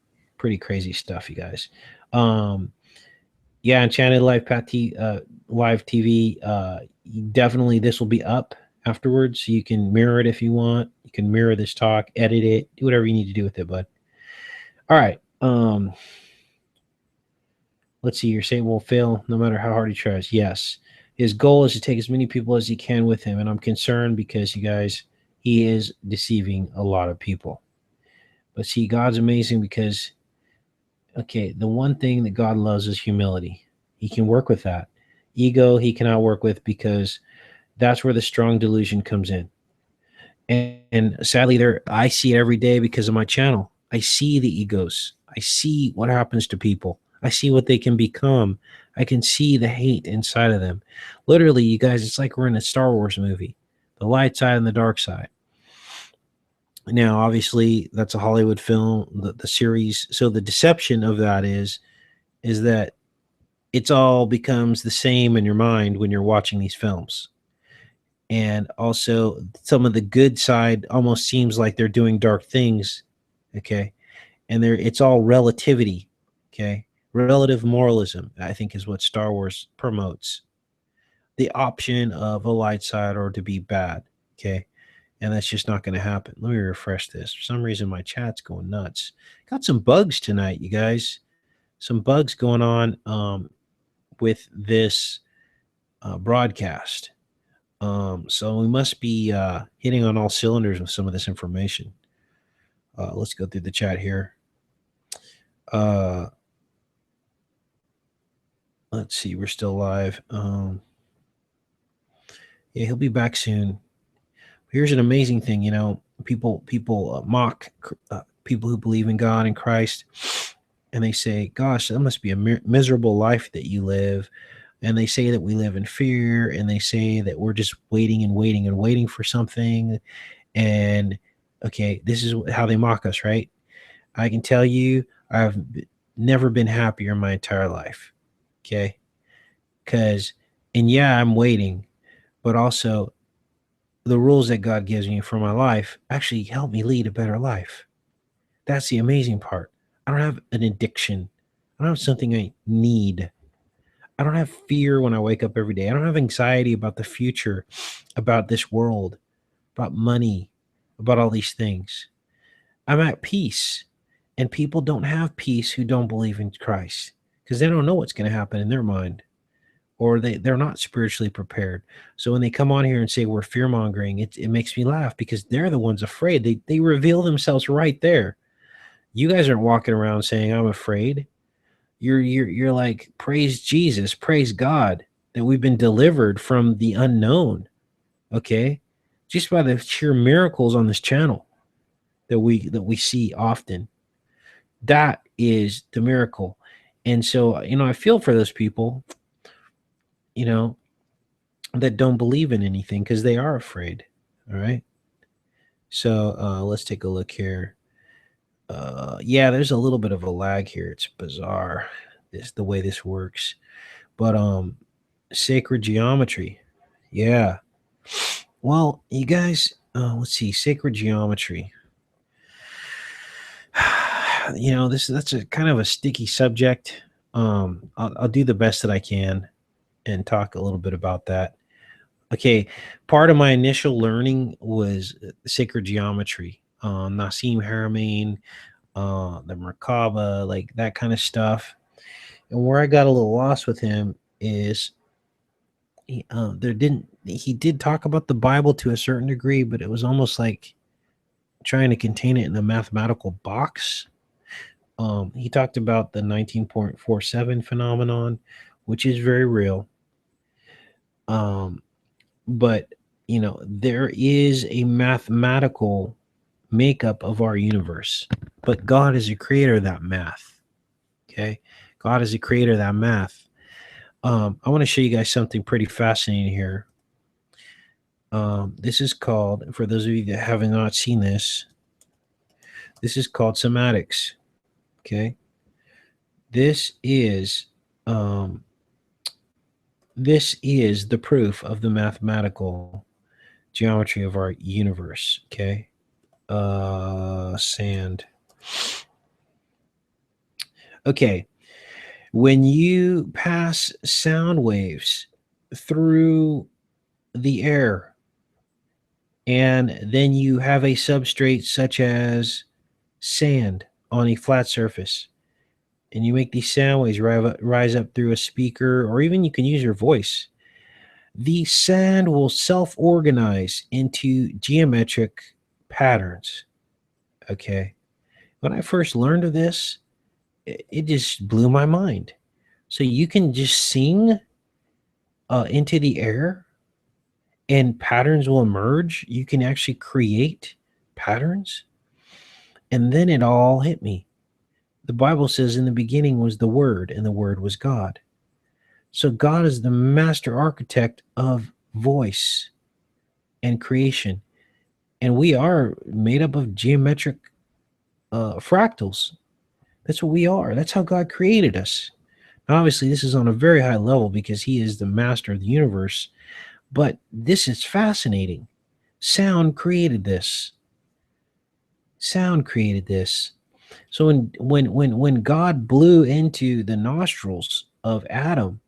stuff, you guys. Yeah, Enchanted Live live TV. Definitely, this will be up afterwards, so you can mirror it if you want. You can mirror this talk, edit it, do whatever you need to do with it, bud. All right. Let's see. You're saying will fail no matter how hard he tries. Yes. His goal is to take as many people as he can with him, and I'm concerned because, you guys, he is deceiving a lot of people. But see, God's amazing because, okay, the one thing that God loves is humility. He can work with that. Ego, he cannot work with, because that's where the strong delusion comes in. And sadly, I see it every day because of my channel. I see the egos. I see what happens to people. I see what they can become. I can see the hate inside of them. Literally, you guys, it's like we're in a Star Wars movie. The light side and the dark side. Now, obviously, that's a Hollywood film, the series. So the deception of that is that it's all becomes the same in your mind when you're watching these films. And also, some of the good side almost seems like they're doing dark things, okay? And it's all relativity, okay? Relative moralism, I think, is what Star Wars promotes. The option of a light side or to be bad, okay? And that's just not going to happen. Let me refresh this. For some reason, my chat's going nuts. Got some bugs tonight, you guys. Some bugs going on with this broadcast. So we must be hitting on all cylinders with some of this information. Let's go through the chat here. Let's see. We're still live. Yeah, he'll be back soon. Here's an amazing thing. You know, people mock people who believe in God and Christ, and they say, gosh, that must be a miserable life that you live. And they say that we live in fear, and they say that we're just waiting and waiting and waiting for something. And okay, this is how they mock us, right? I can tell you, I've never been happier in my entire life. Okay. And yeah, I'm waiting, but also the rules that God gives me for my life actually help me lead a better life. That's the amazing part. I don't have an addiction. I don't have something I need. I don't have fear when I wake up every day. I don't have anxiety about the future, about this world, about money, about all these things. I'm at peace. And people don't have peace who don't believe in Christ because they don't know what's going to happen in their mind, or they're not spiritually prepared. So when they come on here and say we're fear mongering, it makes me laugh because they're the ones afraid. They reveal themselves right there. You guys aren't walking around saying I'm afraid. You're like, praise Jesus, praise God that we've been delivered from the unknown. Okay, just by the sheer miracles on this channel that we see often. That is the miracle. And so, I feel for those people, you know, that don't believe in anything because they are afraid. All right. So let's take a look here. Yeah, there's a little bit of a lag here. It's bizarre, the way this works. But sacred geometry. Yeah. Well, you guys, let's see, sacred geometry. That's a kind of a sticky subject. I'll do the best that I can and talk a little bit about that. Okay, part of my initial learning was sacred geometry, Nassim Haramein, the Merkaba, like that kind of stuff. And where I got a little lost with him is he did talk about the Bible to a certain degree, but it was almost like trying to contain it in a mathematical box. He talked about the 19.47 phenomenon, which is very real. But there is a mathematical makeup of our universe, but God is the creator of that math. Okay, God is the creator of that math. I want to show you guys something pretty fascinating here. This is called, for those of you that have not seen this is called semantics. Okay, this is the proof of the mathematical geometry of our universe. Okay, sand. Okay, when you pass sound waves through the air and then you have a substrate such as sand on a flat surface, and you make these sound waves rise up through a speaker, or even you can use your voice, the sand will self-organize into geometric patterns. Okay. When I first learned of this, it just blew my mind. So you can just sing into the air and patterns will emerge. You can actually create patterns. And then it all hit me. The Bible says in the beginning was the Word, and the Word was God. So God is the master architect of voice and creation. And we are made up of geometric fractals. That's what we are. That's how God created us. Now, obviously, this is on a very high level because he is the master of the universe. But this is fascinating. Sound created this. Sound created this. So when God blew into the nostrils of Adam,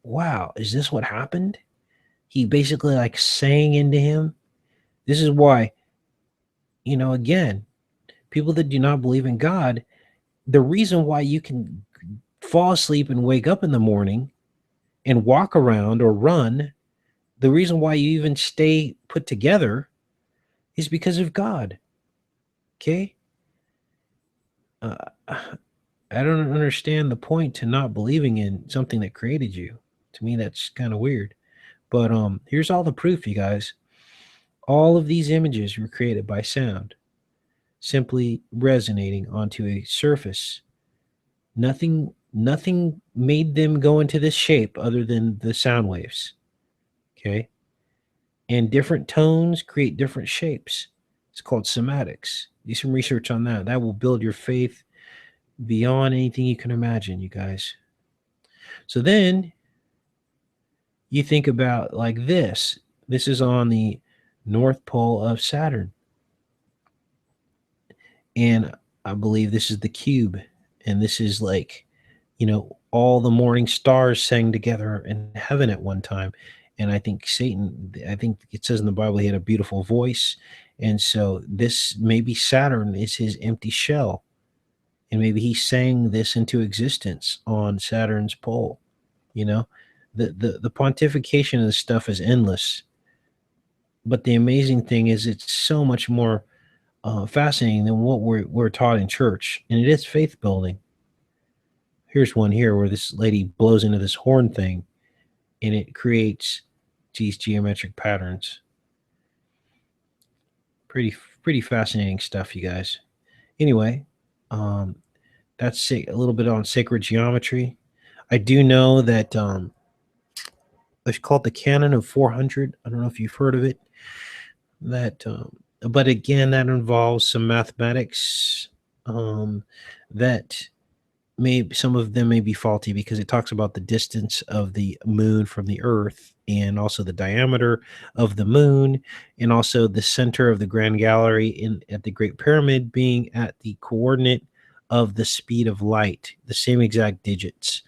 wow, is this what happened? He basically like sang into him. This is why, again, people that do not believe in God, the reason why you can fall asleep and wake up in the morning and walk around or run, the reason why you even stay put together is because of God. Okay? I don't understand the point to not believing in something that created you. To me, that's kind of weird. But here's all the proof, you guys. All of these images were created by sound, simply resonating onto a surface. Nothing made them go into this shape other than the sound waves. Okay? And different tones create different shapes. It's called semantics. Do some research on that. That will build your faith beyond anything you can imagine, you guys. So then you think about like this. This is on the North Pole of Saturn. And I believe this is the cube. And this is like, all the morning stars sang together in heaven at one time. And I think Satan, I think it says in the Bible, he had a beautiful voice. And so this, maybe Saturn is his empty shell. And maybe he sang this into existence on Saturn's pole. You know, the pontification of this stuff is endless. But the amazing thing is, it's so much more fascinating than what we're taught in church, and it is faith building. Here's one here where this lady blows into this horn thing, and it creates these geometric patterns. Pretty fascinating stuff, you guys. Anyway, that's a little bit on sacred geometry. I do know that it's called the Canon of 400. I don't know if you've heard of it. That, but again, that involves some mathematics that some of them may be faulty, because it talks about the distance of the moon from the earth, and also the diameter of the moon, and also the center of the Grand Gallery at the Great Pyramid being at the coordinate of the speed of light, the same exact digits.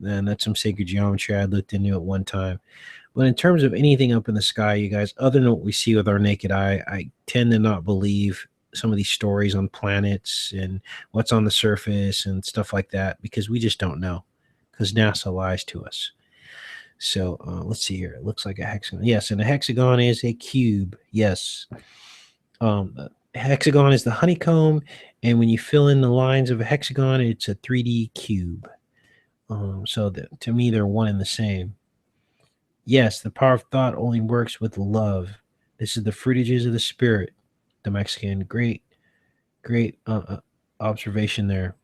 And that's some sacred geometry I looked into at one time. But in terms of anything up in the sky, you guys, other than what we see with our naked eye, I tend to not believe some of these stories on planets and what's on the surface and stuff like that, because we just don't know, because NASA lies to us. So let's see here. It looks like a hexagon. Yes, and a hexagon is a cube. Yes. A hexagon is the honeycomb, and when you fill in the lines of a hexagon, it's a 3D cube. So to me, they're one and the same. Yes, the power of thought only works with love. This is the fruitages of the spirit. The Mexican, great observation there.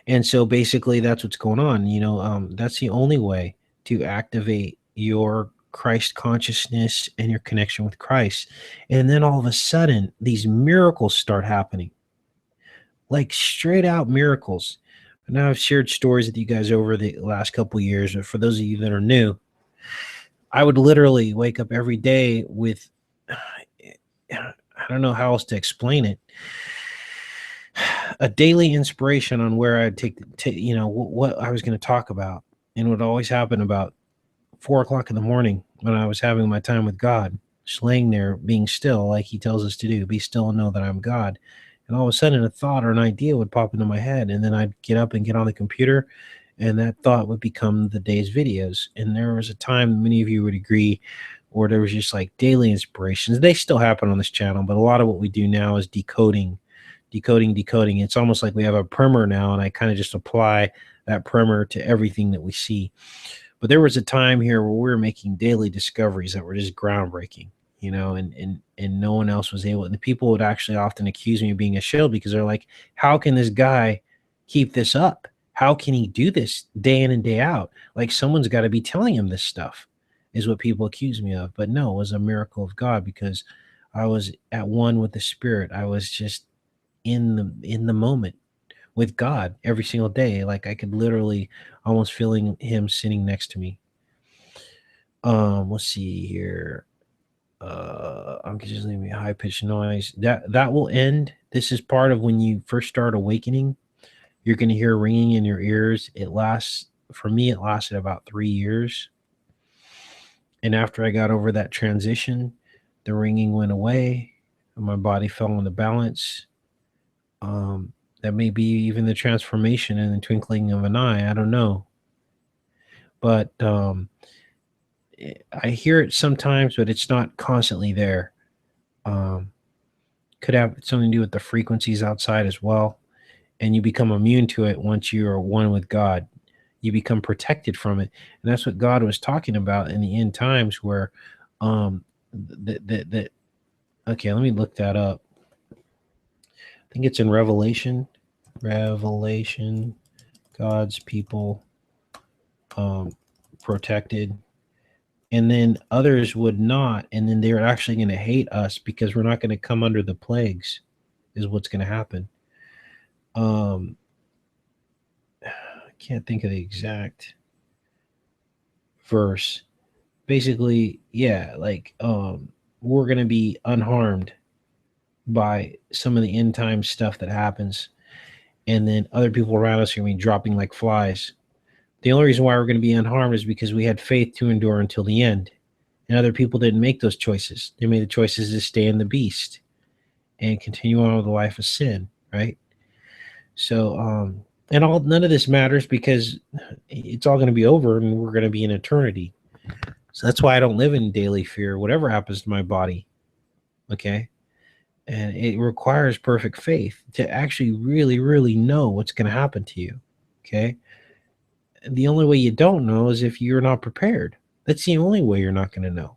And so basically, that's what's going on. That's the only way to activate your Christ consciousness and your connection with Christ. And then all of a sudden, these miracles start happening, like straight out miracles. Now, I've shared stories with you guys over the last couple of years, but for those of you that are new, I would literally wake up every day with, I don't know how else to explain it, a daily inspiration on where I'd take what I was going to talk about. And it would always happen about 4 o'clock in the morning when I was having my time with God, just laying there being still, like he tells us to do, be still and know that I'm God. And all of a sudden a thought or an idea would pop into my head, and then I'd get up and get on the computer, and that thought would become the day's videos. And there was a time, many of you would agree, where there was just like daily inspirations. They still happen on this channel, but a lot of what we do now is decoding. It's almost like we have a primer now, and I kind of just apply that primer to everything that we see. But there was a time here where we were making daily discoveries that were just groundbreaking, and no one else was able. And the people would actually often accuse me of being a shill, because they're like, how can this guy keep this up? How can he do this day in and day out? Like, someone's got to be telling him this stuff, is what people accuse me of. But no, it was a miracle of God, because I was at one with the Spirit. I was just in the moment with God every single day. Like, I could literally almost feeling him sitting next to me. Let's see here. I'm just leaving a high-pitched noise. That will end. This is part of when you first start awakening. You're going to hear ringing in your ears. For me, it lasted about 3 years. And after I got over that transition, the ringing went away, and my body fell into balance. That may be even the transformation in the twinkling of an eye. I don't know. But I hear it sometimes, but it's not constantly there. Could have something to do with the frequencies outside as well. And you become immune to it once you are one with God. You become protected from it. And that's what God was talking about in the end times, where okay, let me look that up. I think it's in Revelation, God's people protected, and then others would not, and then they're actually going to hate us because we're not going to come under the plagues, is what's going to happen. I can't think of the exact verse, basically, yeah, like we're gonna be unharmed by some of the end time stuff that happens, and then other people around us are gonna be dropping like flies. The only reason why we're gonna be unharmed is because we had faith to endure until the end, and other people didn't make those choices. They made the choices to stay in the beast and continue on with a life of sin, right? So, and all none of this matters because it's all going to be over and we're going to be in eternity. So that's why I don't live in daily fear, whatever happens to my body. Okay. And it requires perfect faith to actually really, really know what's going to happen to you. Okay. And the only way you don't know is if you're not prepared. That's the only way you're not going to know.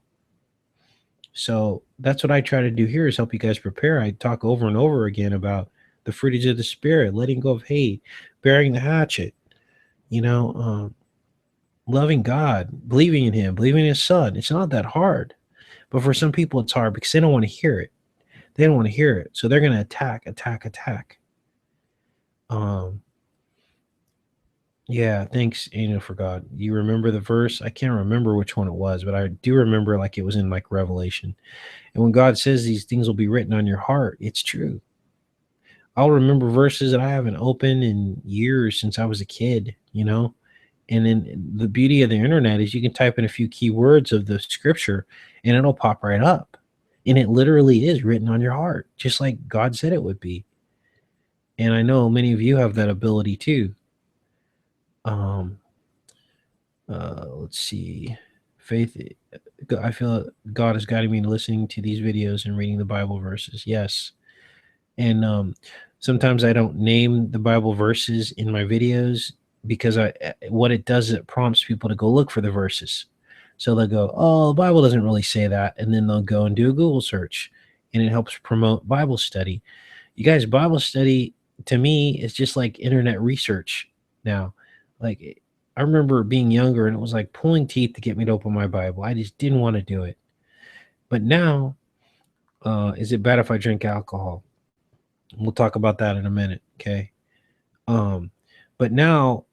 So that's what I try to do here is help you guys prepare. I talk over and over again about the fruitage of the spirit, letting go of hate, bearing the hatchet, you know, loving God, believing in Him, believing in His Son. It's not that hard. But for some people, it's hard because they don't want to hear it. They don't want to hear it. So they're going to attack. Yeah, thanks, Angel, for God. You remember the verse? I can't remember which one it was, but I do remember like it was in like Revelation. And when God says these things will be written on your heart, it's true. I'll remember verses that I haven't opened in years since I was a kid, you know? And then the beauty of the internet is you can type in a few keywords of the scripture and it'll pop right up. And it literally is written on your heart, just like God said it would be. And I know many of you have that ability too. Let's see. Faith, I feel God is guiding me to listening to these videos and reading the Bible verses. Yes. And sometimes I don't name the Bible verses in my videos because what it does is it prompts people to go look for the verses. So they'll go, oh, the Bible doesn't really say that. And then they'll go and do a Google search and it helps promote Bible study. You guys, Bible study to me is just like internet research now. Like I remember being younger and it was like pulling teeth to get me to open my Bible. I just didn't want to do it. But now, is it bad if I drink alcohol? We'll talk about that in a minute, okay? But now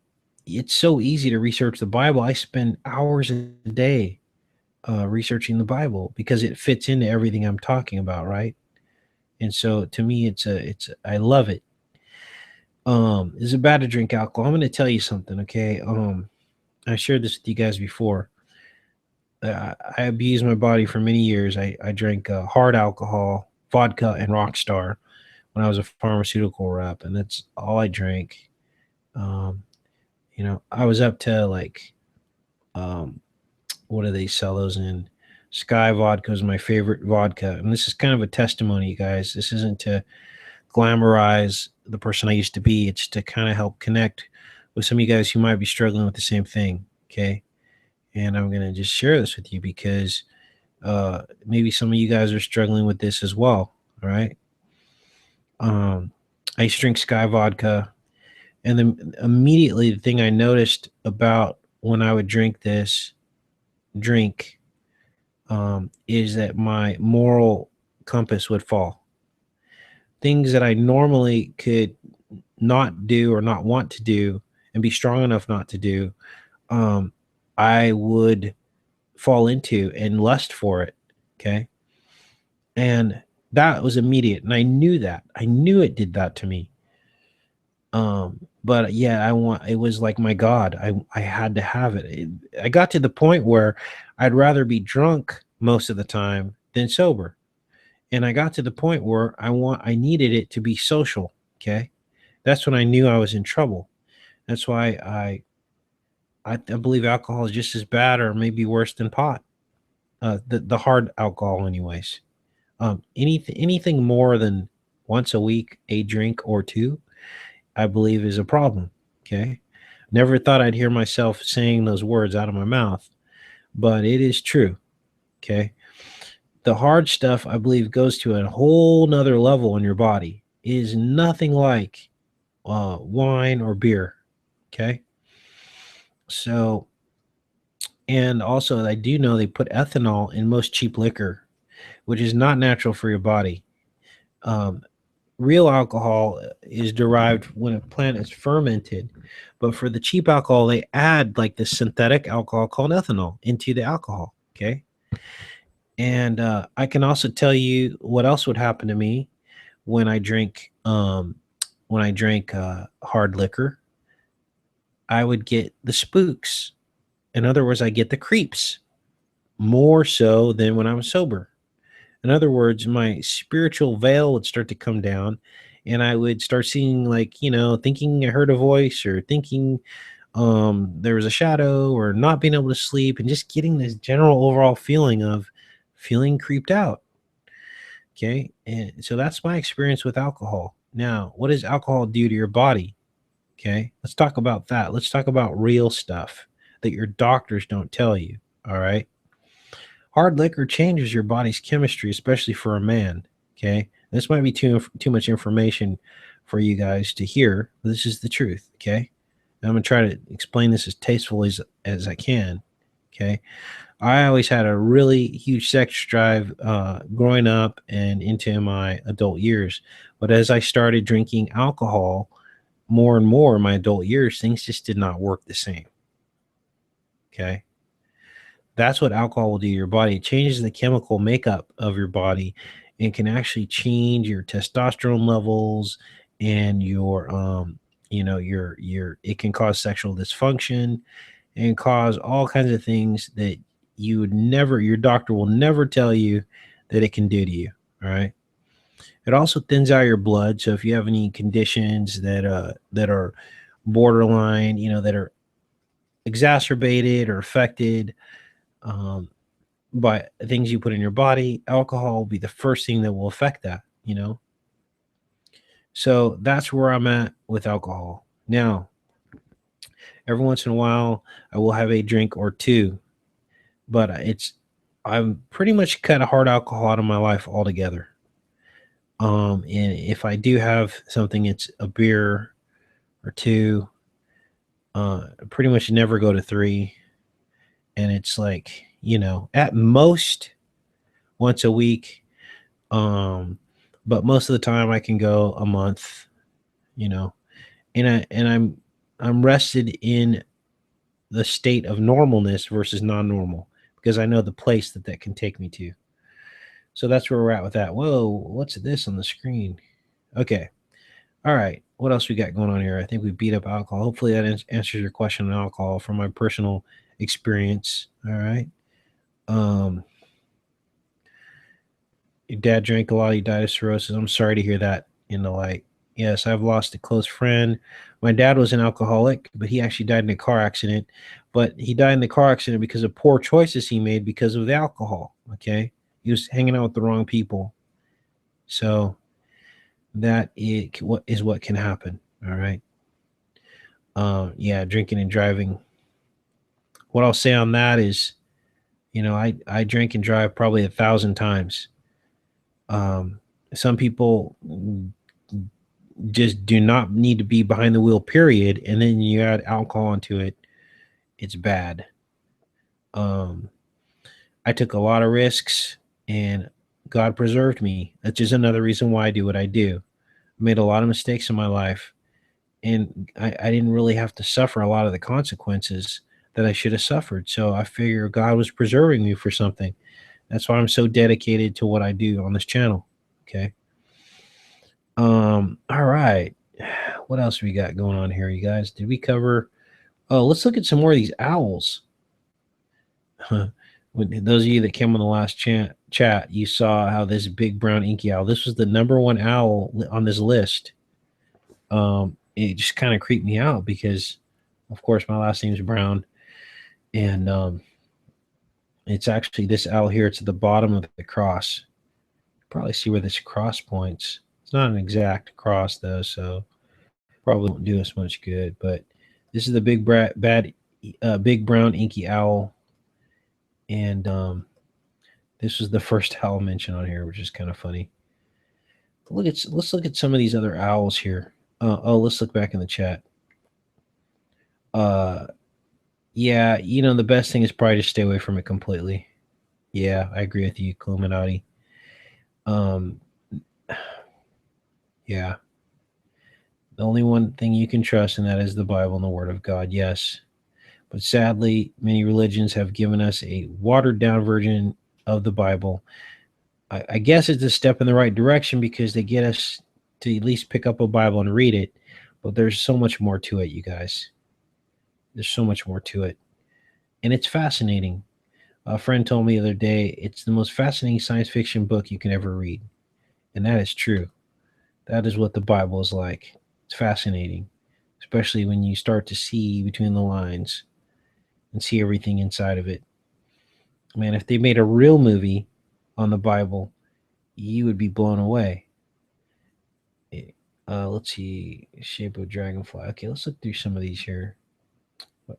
it's so easy to research the Bible. I spend hours a day researching the Bible because it fits into everything I'm talking about, right? And so to me, I love it. Is it bad to drink alcohol? I'm going to tell you something, okay? I shared this with you guys before. I abused my body for many years. I drank hard alcohol, vodka, and Rockstar when I was a pharmaceutical rep, and that's all I drank. I was up to like, what do they sell those in? Sky vodka is my favorite vodka, and this is kind of a testimony, you guys. This isn't to glamorize the person I used to be. It's to kind of help connect with some of you guys who might be struggling with the same thing. Okay, and I'm gonna just share this with you because maybe some of you guys are struggling with this as well. All right. I used to drink Sky vodka. And then immediately the thing I noticed about when I would drink this drink is that my moral compass would fall. Things that I normally could not do or not want to do and be strong enough not to do, I would fall into and lust for it. Okay. And that was immediate. And I knew that. I knew it did that to me. But yeah, it was like my God, I had to have it. I got to the point where I'd rather be drunk most of the time than sober. And I got to the point where I needed it to be social. Okay. That's when I knew I was in trouble. That's why I believe alcohol is just as bad or maybe worse than pot. The hard alcohol anyways. Anything more than once a week, a drink or two, I believe is a problem. Okay. Never thought I'd hear myself saying those words out of my mouth, but it is true. Okay. The hard stuff, I believe, goes to a whole nother level in your body. It is nothing like wine or beer. Okay. So, and also, I do know they put ethanol in most cheap liquor, which is not natural for your body. Real alcohol is derived when a plant is fermented, but for the cheap alcohol, they add like this synthetic alcohol called ethanol into the alcohol. Okay. And I can also tell you what else would happen to me when I drink hard liquor. I would get the spooks. In other words, I get the creeps more so than when I was sober. In other words, my spiritual veil would start to come down, and I would start seeing, like, thinking I heard a voice, or thinking there was a shadow, or not being able to sleep, and just getting this general overall feeling of feeling creeped out. Okay. And so that's my experience with alcohol. Now, what does alcohol do to your body? Okay. Let's talk about that. Let's talk about real stuff that your doctors don't tell you. All right. Hard liquor changes your body's chemistry, especially for a man. Okay. This might be too much information for you guys to hear, but this is the truth. Okay. And I'm going to try to explain this as tastefully as I can. Okay. I always had a really huge sex drive growing up and into my adult years. But as I started drinking alcohol more and more in my adult years, things just did not work the same. Okay. That's what alcohol will do to your body. It changes the chemical makeup of your body and can actually change your testosterone levels and it can cause sexual dysfunction and cause all kinds of things that your doctor will never tell you that it can do to you. All right. It also thins out your blood. So if you have any conditions that are borderline, that are exacerbated or affected um, by things you put in your body, alcohol will be the first thing that will affect that. So that's where I'm at with alcohol. Now, every once in a while, I will have a drink or two, but I'm pretty much cut hard alcohol out of my life altogether. And if I do have something, it's a beer or two. Pretty much never go to three, and it's like, at most once a week. But most of the time I can go a month. You know, and I'm rested in the state of normalness versus non-normal because I know the place that can take me to. So that's where we're at with that. Whoa, what's this on the screen? Okay. All right. What else we got going on here? I think we beat up alcohol. Hopefully that answers your question on alcohol from my personal experience. All right. Um, your dad drank a lot. He died of cirrhosis. I'm sorry to hear that. Yes, I've lost a close friend. My dad was an alcoholic, but he actually died in a car accident. But he died in the car accident because of poor choices he made because of the alcohol. Okay. He was hanging out with the wrong people. So what can happen. All right. Yeah, drinking and driving. What I'll say on that is, I drink and drive probably 1,000 times. Some people just do not need to be behind the wheel, period. And then you add alcohol into it, it's bad. I took a lot of risks and God preserved me. That's just another reason why I do what I do. I made a lot of mistakes in my life, and I didn't really have to suffer a lot of the consequences that I should have suffered. So I figure God was preserving me for something. That's why I'm so dedicated to what I do on this channel. Okay. All right. What else we got going on here, you guys? Did we cover? Oh, let's look at some more of these owls. Those of you that came on the last chat, you saw how this big brown inky owl, this was the number one owl on this list. It just kind of creeped me out because, of course, my last name is Brown. And it's actually this owl here. It's at the bottom of the cross. Probably see where this cross points. It's not an exact cross, though, so probably won't do us much good. But this is the big brown inky owl. And this was the first owl mentioned on here, which is kind of funny. Let's look at some of these other owls here. Let's look back in the chat. Yeah, the best thing is probably to stay away from it completely. Yeah, I agree with you, Illuminati. Yeah. The only one thing you can trust, and that is the Bible and the Word of God. Yes. But sadly, many religions have given us a watered down version of the Bible. I guess it's a step in the right direction because they get us to at least pick up a Bible and read it. But there's so much more to it, you guys. There's so much more to it. And it's fascinating. A friend told me the other day it's the most fascinating science fiction book you can ever read. And that is true. That is what the Bible is like. It's fascinating, especially when you start to see between the lines and see everything inside of it. Man, if they made a real movie on the Bible, you would be blown away. Let's see, shape of dragonfly. Okay, let's look through some of these here.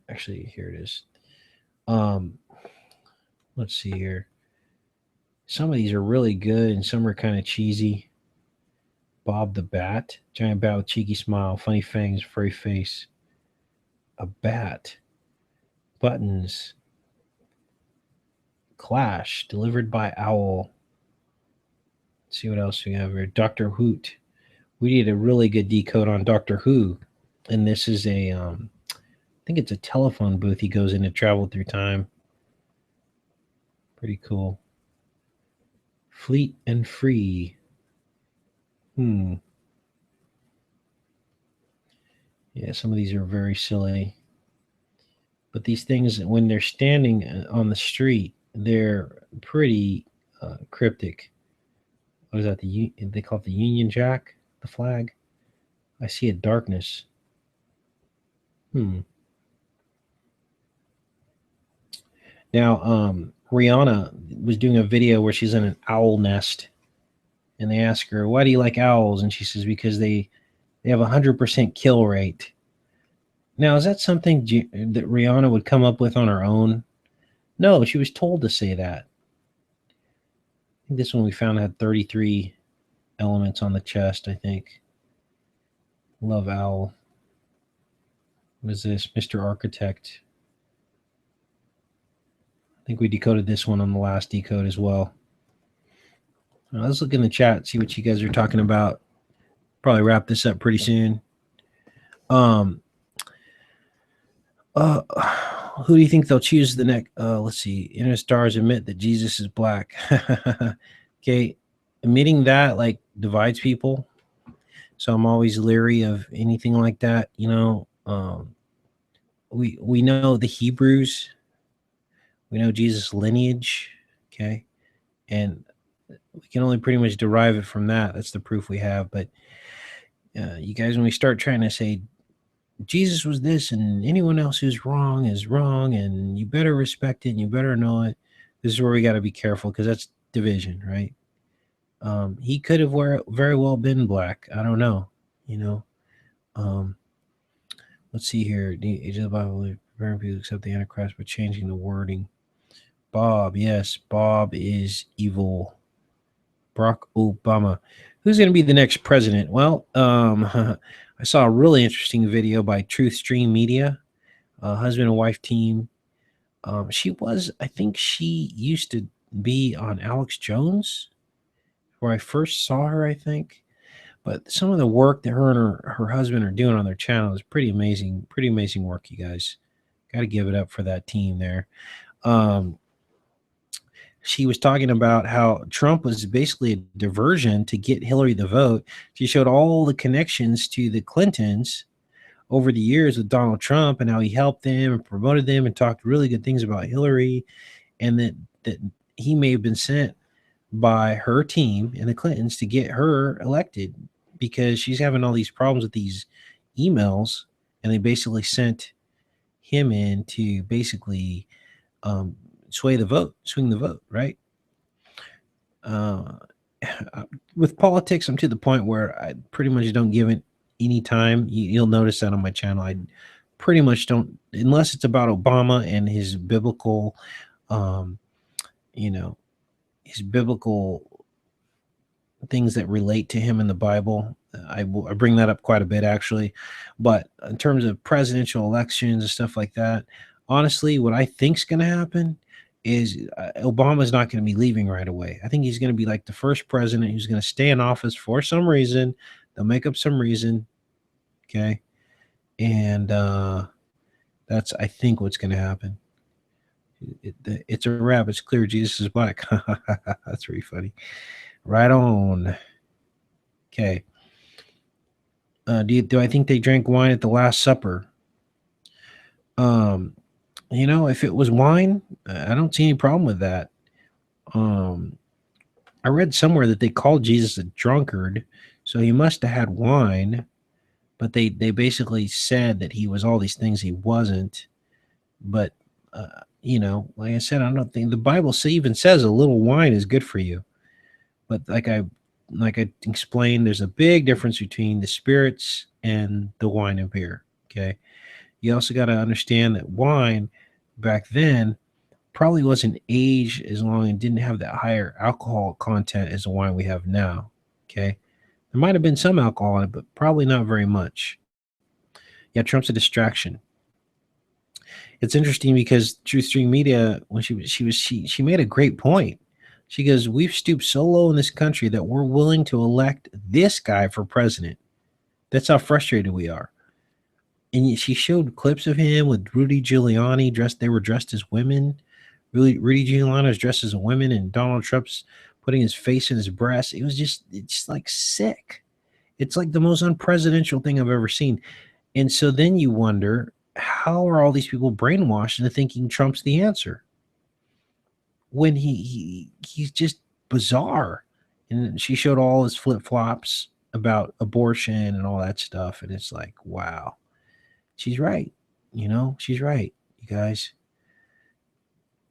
Actually, here it is. Um, let's see here. Some of these are really good, and some are kind of cheesy. Bob the Bat, giant bat with cheeky smile, funny fangs, furry face. A bat. Buttons. Clash, delivered by Owl. Let's see what else we have here. Doctor Hoot. We need a really good decode on Doctor Who, and this is I think it's a telephone booth he goes in to travel through time. Pretty cool. Fleet and free. Yeah, some of these are very silly. But these things, when they're standing on the street, they're pretty cryptic. What is that? They call it the Union Jack, the flag. I see a darkness. Now, Rihanna was doing a video where she's in an owl nest, and they ask her, "Why do you like owls?" And she says, "Because they have 100% kill rate." Now, is that something that Rihanna would come up with on her own? No, she was told to say that. I think this one we found had 33 elements on the chest, I think. Love owl. What is this? Mr. Architect. I think we decoded this one on the last decode as well. Let's look in the chat, see what you guys are talking about. Probably wrap this up pretty soon. Who do you think they'll choose the next? Let's see. Inner stars admit that Jesus is black. Okay, admitting that like divides people, so I'm always leery of anything like that. You know, we know the Hebrews, we know Jesus' lineage, okay, and we can only pretty much derive it from that. That's the proof we have. But you guys, when we start trying to say Jesus was this and anyone else who's wrong is wrong and you better respect it and you better know it, this is where we got to be careful because that's division, right? He could have very well been black. I don't know, you know. Let's see here. The Age of the Bible, preparing people to accept the Antichrist by changing the wording. Bob, yes, Bob is evil. Barack Obama. Who's going to be the next president? Well, I saw a really interesting video by Truth Stream Media, husband and wife team. I think she used to be on Alex Jones, where I first saw her, I think. But some of the work that her and her husband are doing on their channel is pretty amazing. Pretty amazing work, you guys. Got to give it up for that team there. She was talking about how Trump was basically a diversion to get Hillary the vote. She showed all the connections to the Clintons over the years with Donald Trump and how he helped them and promoted them and talked really good things about Hillary, and that he may have been sent by her team and the Clintons to get her elected because she's having all these problems with these emails, and they basically sent him in to basically swing the vote, right? With politics, I'm to the point where I pretty much don't give it any time. You'll notice that on my channel. I pretty much don't, unless it's about Obama and his biblical, his biblical things that relate to him in the Bible. I bring that up quite a bit, actually. But in terms of presidential elections and stuff like that, honestly, what I think's going to happen is Obama's not going to be leaving right away. I think he's going to be like the first president who's going to stay in office for some reason. They'll make up some reason, okay? And That's, I think, what's going to happen. It's a wrap. It's clear Jesus is black. That's really funny. Right on. Okay. Do I think they drank wine at the Last Supper? If it was wine, I don't see any problem with that. I read somewhere that they called Jesus a drunkard, so he must have had wine, but they basically said that he was all these things he wasn't. But like I said, I don't think the Bible even says a little wine is good for you. But like I explained, there's a big difference between the spirits and the wine and beer. Okay. You also got to understand that wine back then probably wasn't aged as long and didn't have that higher alcohol content as the wine we have now. Okay. There might have been some alcohol in it, but probably not very much. Yeah, Trump's a distraction. It's interesting because Truth Stream Media, when she made a great point. She goes, "We've stooped so low in this country that we're willing to elect this guy for president. That's how frustrated we are." And she showed clips of him with Rudy Giuliani dressed. They were dressed as women. Rudy Giuliani was dressed as a woman, and Donald Trump's putting his face in his breast. It's just like sick. It's like the most unpresidential thing I've ever seen. And so then you wonder, how are all these people brainwashed into thinking Trump's the answer when he's just bizarre? And she showed all his flip-flops about abortion and all that stuff, and it's like, wow, she's right. She's right, you guys.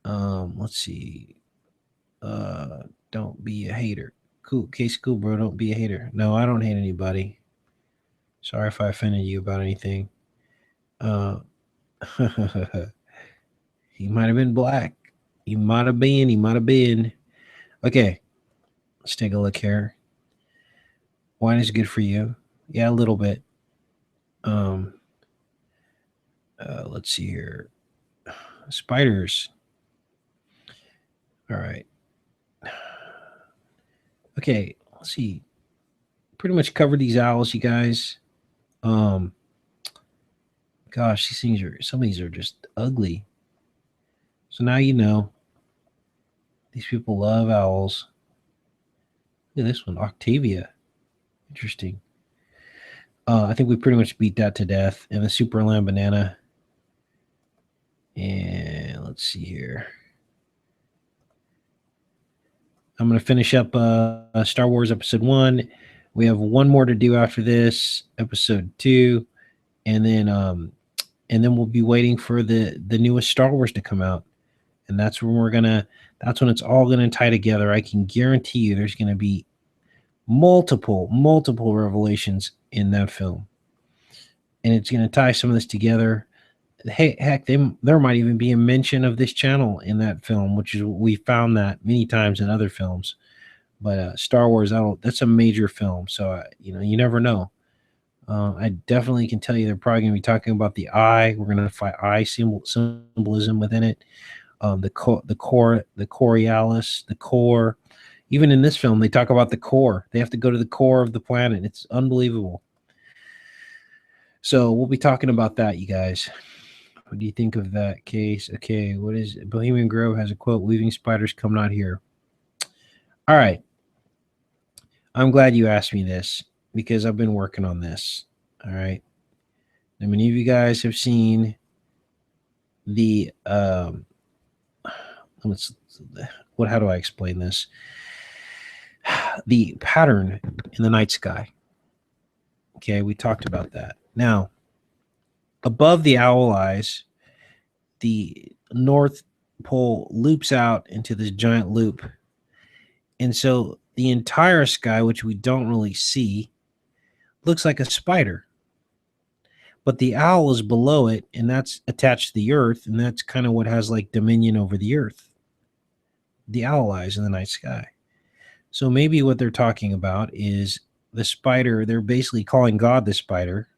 Let's see. Don't be a hater. Cool. Case cool, bro. Don't be a hater. No, I don't hate anybody. Sorry if I offended you about anything. He might have been black. He might have been. Okay. Let's take a look here. Wine is good for you. Yeah, a little bit. Let's see here. Spiders. All right. Okay, let's see. Pretty much covered these owls, you guys. Gosh, some of these are just ugly. So now you know. These people love owls. Look at this one, Octavia. Interesting. I think we pretty much beat that to death. And the Super Lamb Banana. And let's see here. I'm going to finish up Star Wars Episode 1. We have one more to do after this, Episode 2. And then we'll be waiting for the newest Star Wars to come out. And that's when it's all going to tie together. I can guarantee you there's going to be multiple revelations in that film. And it's going to tie some of this together. Hey, heck, there might even be a mention of this channel in that film, which is, we found that many times in other films. But Star Wars, that's a major film. So, you never know. I definitely can tell you they're probably going to be talking about the eye. We're going to find eye symbolism within it. The Coriolis, the core. Even in this film, they talk about the core. They have to go to the core of the planet. It's unbelievable. So we'll be talking about that, you guys. What do you think of that case? Okay, what is it? Bohemian Grove has a quote, "Leaving spiders come not here." All right. I'm glad you asked me this because I've been working on this. All right. Now, many of you guys have seen the how do I explain this? The pattern in the night sky. Okay, we talked about that. Now, above the owl eyes, the North Pole loops out into this giant loop. And so the entire sky, which we don't really see, looks like a spider. But the owl is below it, and that's attached to the earth, and that's kind of what has like dominion over the earth. The owl eyes in the night sky. So maybe what they're talking about is the spider. They're basically calling God the spider,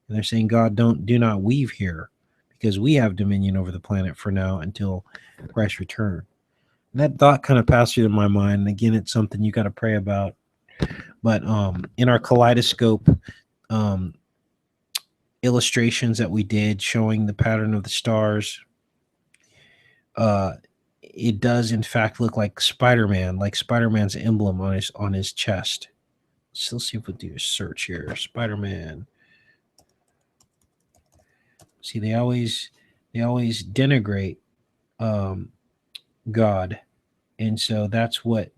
and they're saying, God, do not weave here, because we have dominion over the planet for now until Christ's return. And that thought kind of passed through my mind. And again, it's something you got to pray about. But in our kaleidoscope illustrations that we did showing the pattern of the stars, it does in fact look like Spider-Man, like Spider-Man's emblem on his chest. So let's see if we do a search here. Spider-Man. See, they always denigrate God, and so that's what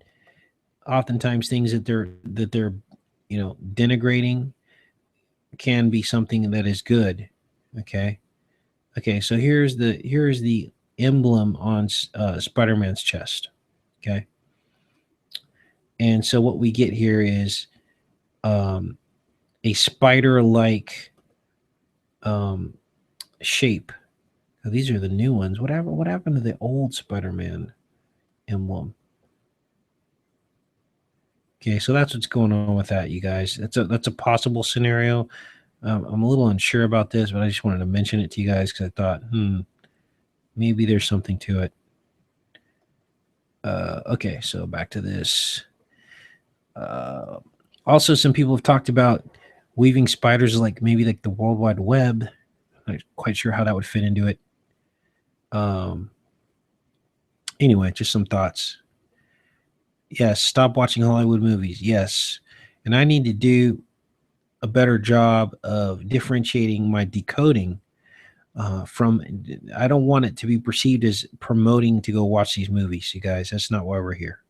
oftentimes things that they're denigrating can be something that is good. Okay, so here's the emblem on Spider-Man's chest. Okay, and so what we get here is a spider-like shape. Now, these are the new ones. What happened to the old Spider-Man emblem? Okay, so that's what's going on with that, you guys. That's a possible scenario. I'm a little unsure about this, but I just wanted to mention it to you guys because I thought, maybe there's something to it. Okay, so back to this. Also, some people have talked about weaving spiders like maybe like the World Wide Web. I'm not quite sure how that would fit into it. Anyway, just some thoughts. Yes, stop watching Hollywood movies. Yes. And I need to do a better job of differentiating my decoding from. I don't want it to be perceived as promoting to go watch these movies, you guys. That's not why we're here.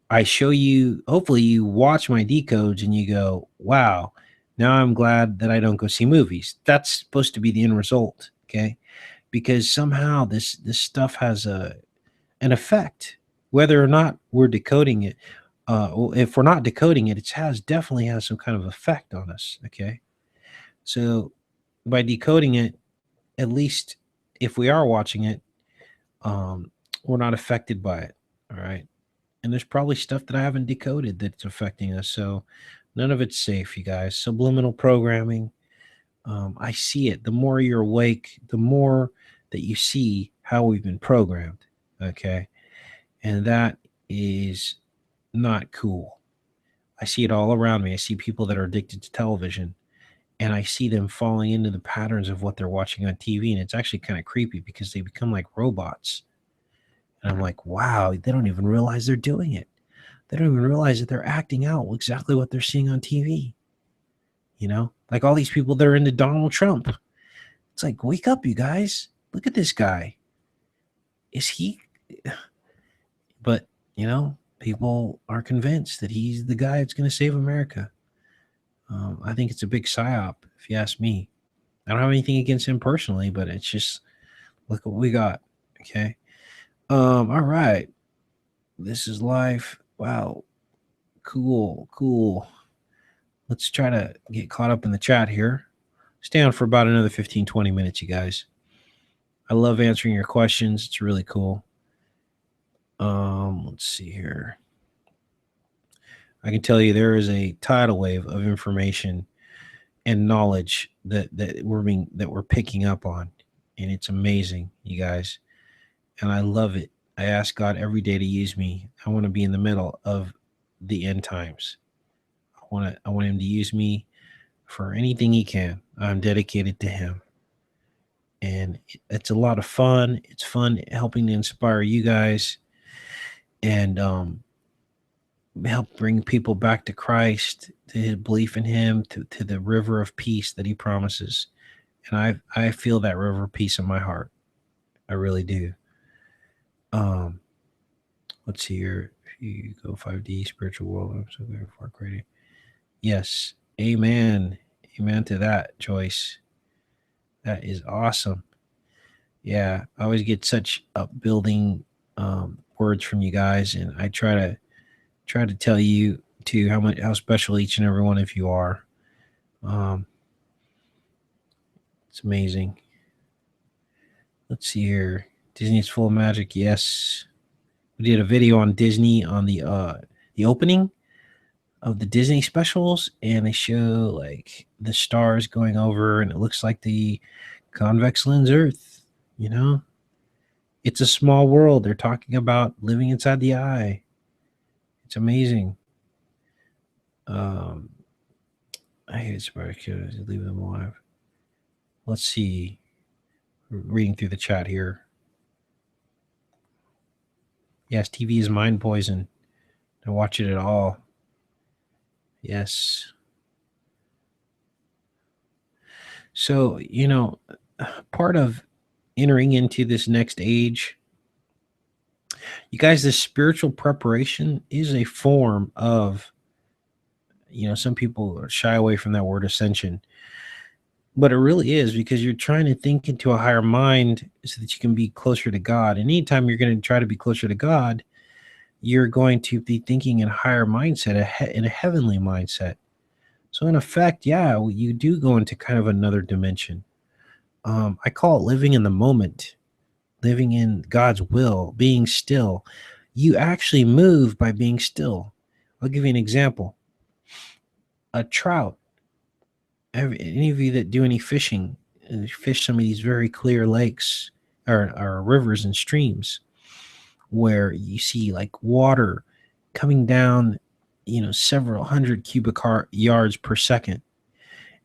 I show you, hopefully you watch my decodes and you go, wow, now I'm glad that I don't go see movies. That's supposed to be the end result, okay? Because somehow this stuff has an effect, whether or not we're decoding it. If we're not decoding it, definitely has some kind of effect on us, okay? So by decoding it, at least if we are watching it, we're not affected by it, all right? And there's probably stuff that I haven't decoded that's affecting us. So none of it's safe, you guys. Subliminal programming. I see it. The more you're awake, the more that you see how we've been programmed. Okay. And that is not cool. I see it all around me. I see people that are addicted to television and I see them falling into the patterns of what they're watching on TV. And it's actually kind of creepy because they become like robots. And I'm like, wow, they don't even realize they're doing it. They don't even realize that they're acting out exactly what they're seeing on TV. You know, like all these people that are into Donald Trump. It's like, wake up, you guys. Look at this guy. Is he? But, you know, people are convinced that he's the guy that's going to save America. I think it's a big psyop, if you ask me. I don't have anything against him personally, but it's just, look what we got. Okay. All right. This is life. Wow. Cool. Let's try to get caught up in the chat here. Stay on for about another 15, 20 minutes, you guys. I love answering your questions. It's really cool. Let's see here. I can tell you there is a tidal wave of information and knowledge that we're picking up on, and it's amazing, you guys. And I love it. I ask God every day to use me. I want to be in the middle of the end times. I want him to use me for anything he can. I'm dedicated to him. And it's a lot of fun. It's fun helping to inspire you guys and help bring people back to Christ, to his belief in him, to the river of peace that he promises. And I feel that river of peace in my heart. I really do. Let's see here. If you go 5D spiritual world, I'm so very far greater. Yes. Amen. Amen to that, Joyce. That is awesome. Yeah, I always get such upbuilding words from you guys, and I try to tell you too how special each and every one of you are. It's amazing. Let's see here. Disney's full of magic. Yes, we did a video on Disney on the opening of the Disney specials, and they show like the stars going over, and it looks like the convex lens Earth. You know, it's a small world. They're talking about living inside the eye. It's amazing. I hate spider killers. Leave them alive. Let's see. Reading through the chat here. Yes, TV is mind poison. Don't watch it at all. Yes. So, part of entering into this next age, you guys, this spiritual preparation is a form of, some people shy away from that word ascension, but it really is, because you're trying to think into a higher mind so that you can be closer to God. And anytime you're going to try to be closer to God, you're going to be thinking in a higher mindset, in a heavenly mindset. So in effect, yeah, you do go into kind of another dimension. I call it living in the moment, living in God's will, being still. You actually move by being still. I'll give you an example. A trout. Any of you that do any fishing, fish some of these very clear lakes or rivers and streams where you see like water coming down, several hundred cubic yards per second.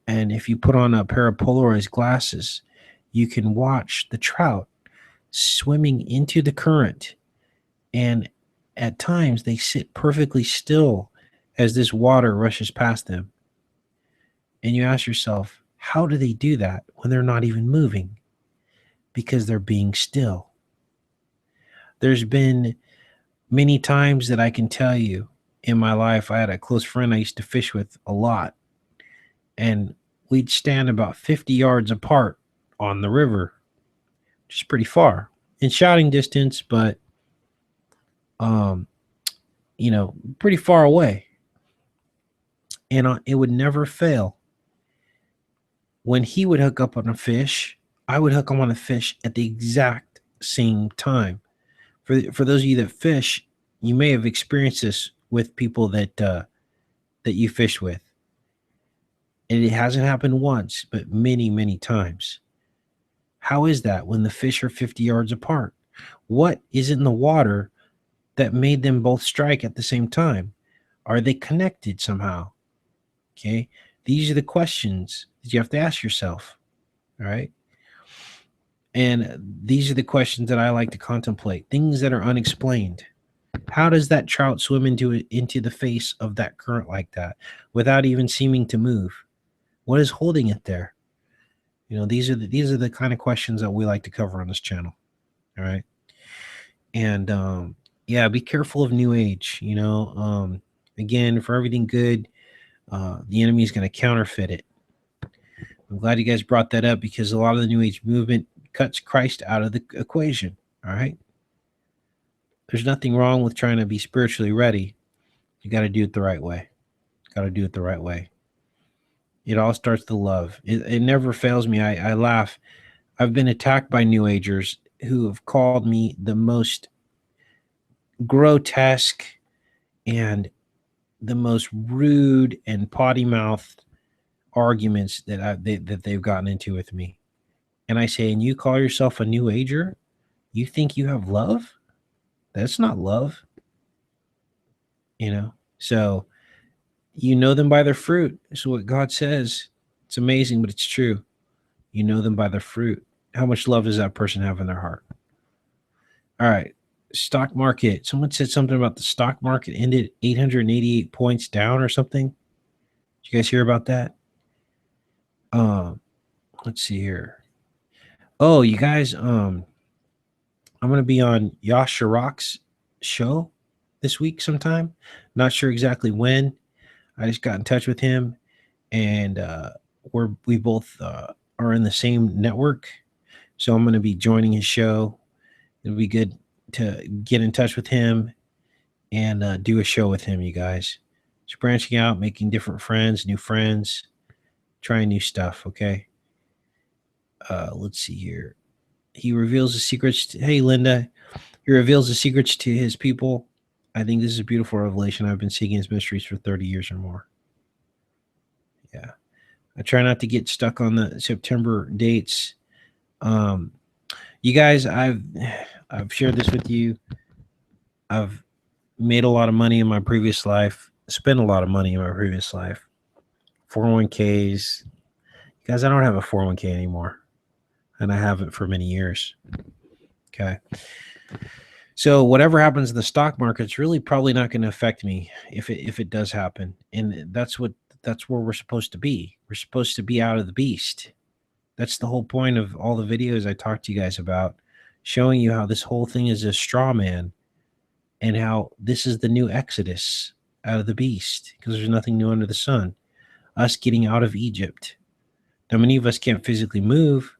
And if you put on a pair of polarized glasses, you can watch the trout swimming into the current. And at times they sit perfectly still as this water rushes past them. And you ask yourself, how do they do that when they're not even moving? Because they're being still. There's been many times that I can tell you in my life, I had a close friend I used to fish with a lot. And we'd stand about 50 yards apart on the river, which is pretty far in shouting distance, but, pretty far away. And it would never fail. When he would hook up on a fish, I would hook him on a fish at the exact same time. For those of you that fish, you may have experienced this with people that you fish with. And it hasn't happened once, but many, many times. How is that when the fish are 50 yards apart? What is in the water that made them both strike at the same time? Are they connected somehow? Okay. These are the questions that you have to ask yourself. All right. And these are the questions that I like to contemplate, things that are unexplained. How does that trout swim into the face of that current like that without even seeming to move? What is holding it there? These are the kind of questions that we like to cover on this channel. All right. And yeah, be careful of New Age. Again, for everything good, the enemy is going to counterfeit it. I'm glad you guys brought that up, because a lot of the New Age movement cuts Christ out of the equation. All right. There's nothing wrong with trying to be spiritually ready. You got to do it the right way. Got to do it the right way. It all starts with love. It never fails me. I laugh. I've been attacked by New Agers who have called me the most grotesque and the most rude and potty mouthed arguments that they've gotten into with me. And I say, and you call yourself a New Ager? You think you have love? That's not love. So you know them by their fruit. That's what God says. It's amazing, but it's true. You know them by their fruit. How much love does that person have in their heart? All right. Stock market. Someone said something about the stock market ended 888 points down or something. Did you guys hear about that? Let's see here. Oh, you guys, I'm gonna be on Yash Rock's show this week sometime. Not sure exactly when. I just got in touch with him, and we both are in the same network. So I'm gonna be joining his show. It'll be good to get in touch with him and do a show with him, you guys. Just branching out, making different friends, new friends, trying new stuff, okay? Let's see here. He reveals the secrets. Hey, Linda. He reveals the secrets to his people. I think this is a beautiful revelation. I've been seeking his mysteries for 30 years or more. Yeah. I try not to get stuck on the September dates. You guys, I've shared this with you. I've made a lot of money in my previous life, spent a lot of money in my previous life. 401ks. You Guys, I don't have a 401k anymore, and I haven't for many years. Okay. So whatever happens in the stock market, it's really probably not going to affect me if it does happen. And that's where we're supposed to be. We're supposed to be out of the beast. That's the whole point of all the videos I talked to you guys about, showing you how this whole thing is a straw man and how this is the new Exodus out of the beast, because there's nothing new under the sun. Us getting out of Egypt. Now, many of us can't physically move,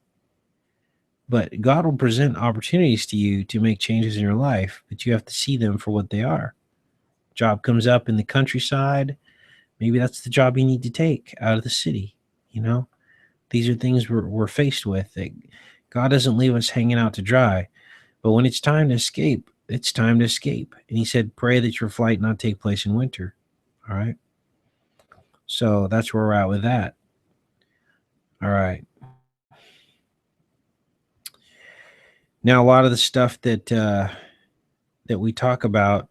but God will present opportunities to you to make changes in your life, but you have to see them for what they are. Job comes up in the countryside. Maybe that's the job you need to take out of the city. You know, these are things we're faced with. That God doesn't leave us hanging out to dry, but when it's time to escape, it's time to escape. And he said, pray that your flight not take place in winter. All right. So that's where we're at with that. All right. Now, a lot of the stuff that we talk about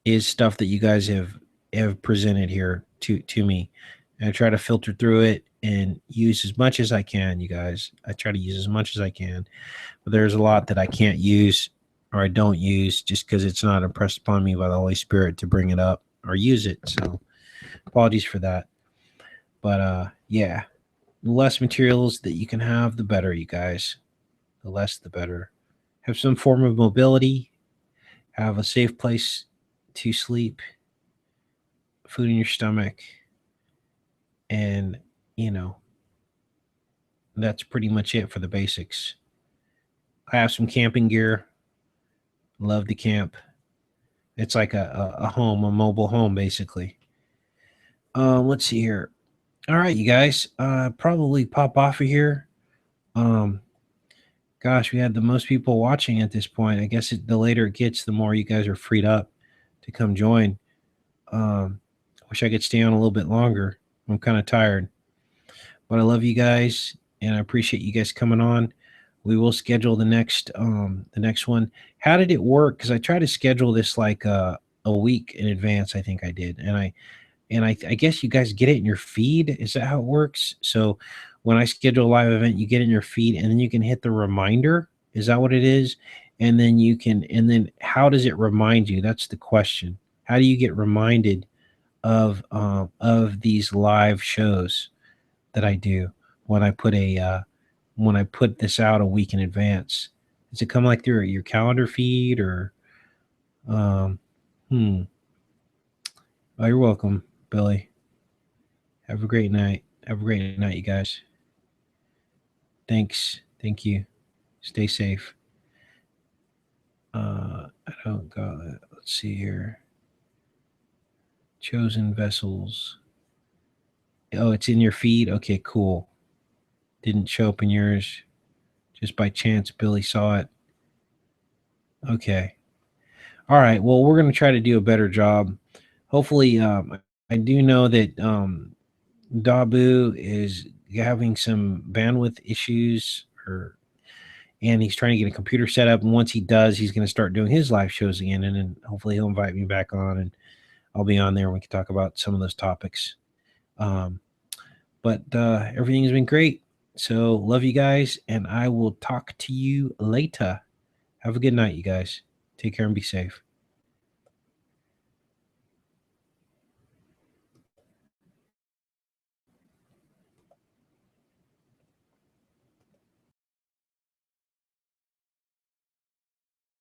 is stuff that you guys have presented here to me. And I try to filter through it and use as much as I can, you guys. I try to use as much as I can. But there's a lot that I can't use or I don't use just because it's not impressed upon me by the Holy Spirit to bring it up or use it. So apologies for that. But yeah. The less materials that you can have, the better, you guys. The less, the better. Have some form of mobility. Have a safe place to sleep. Food in your stomach. And, you know, that's pretty much it for the basics. I have some camping gear. Love to camp. It's like a home, a mobile home, basically. Let's see here. All right, you guys, probably pop off of here. Gosh, we had the most people watching at this point. I guess the later it gets, the more you guys are freed up to come join. Wish I could stay on a little bit longer. I'm kind of tired, but I love you guys and I appreciate you guys coming on. We will schedule the next one. How did it work? Because I tried to schedule this like a week in advance. I think I did, and I guess you guys get it in your feed. Is that how it works? So when I schedule a live event, you get it in your feed and then you can hit the reminder. Is that what it is? And then how does it remind you? That's the question. How do you get reminded of these live shows that I do when I put this out a week in advance? Does it come like through your calendar feed or, Oh, you're welcome, Billy. Have a great night. Have a great night, you guys. Thanks. Thank you. Stay safe. I don't got it. Let's see here. Chosen vessels. Oh, it's in your feed? Okay, cool. Didn't show up in yours. Just by chance, Billy saw it. Okay. All right. Well, we're going to try to do a better job. Hopefully, I do know that Dabu is having some bandwidth issues, and he's trying to get a computer set up. And once he does, he's going to start doing his live shows again, and then hopefully he'll invite me back on, and I'll be on there and we can talk about some of those topics. But everything has been great. So love you guys, and I will talk to you later. Have a good night, you guys. Take care and be safe.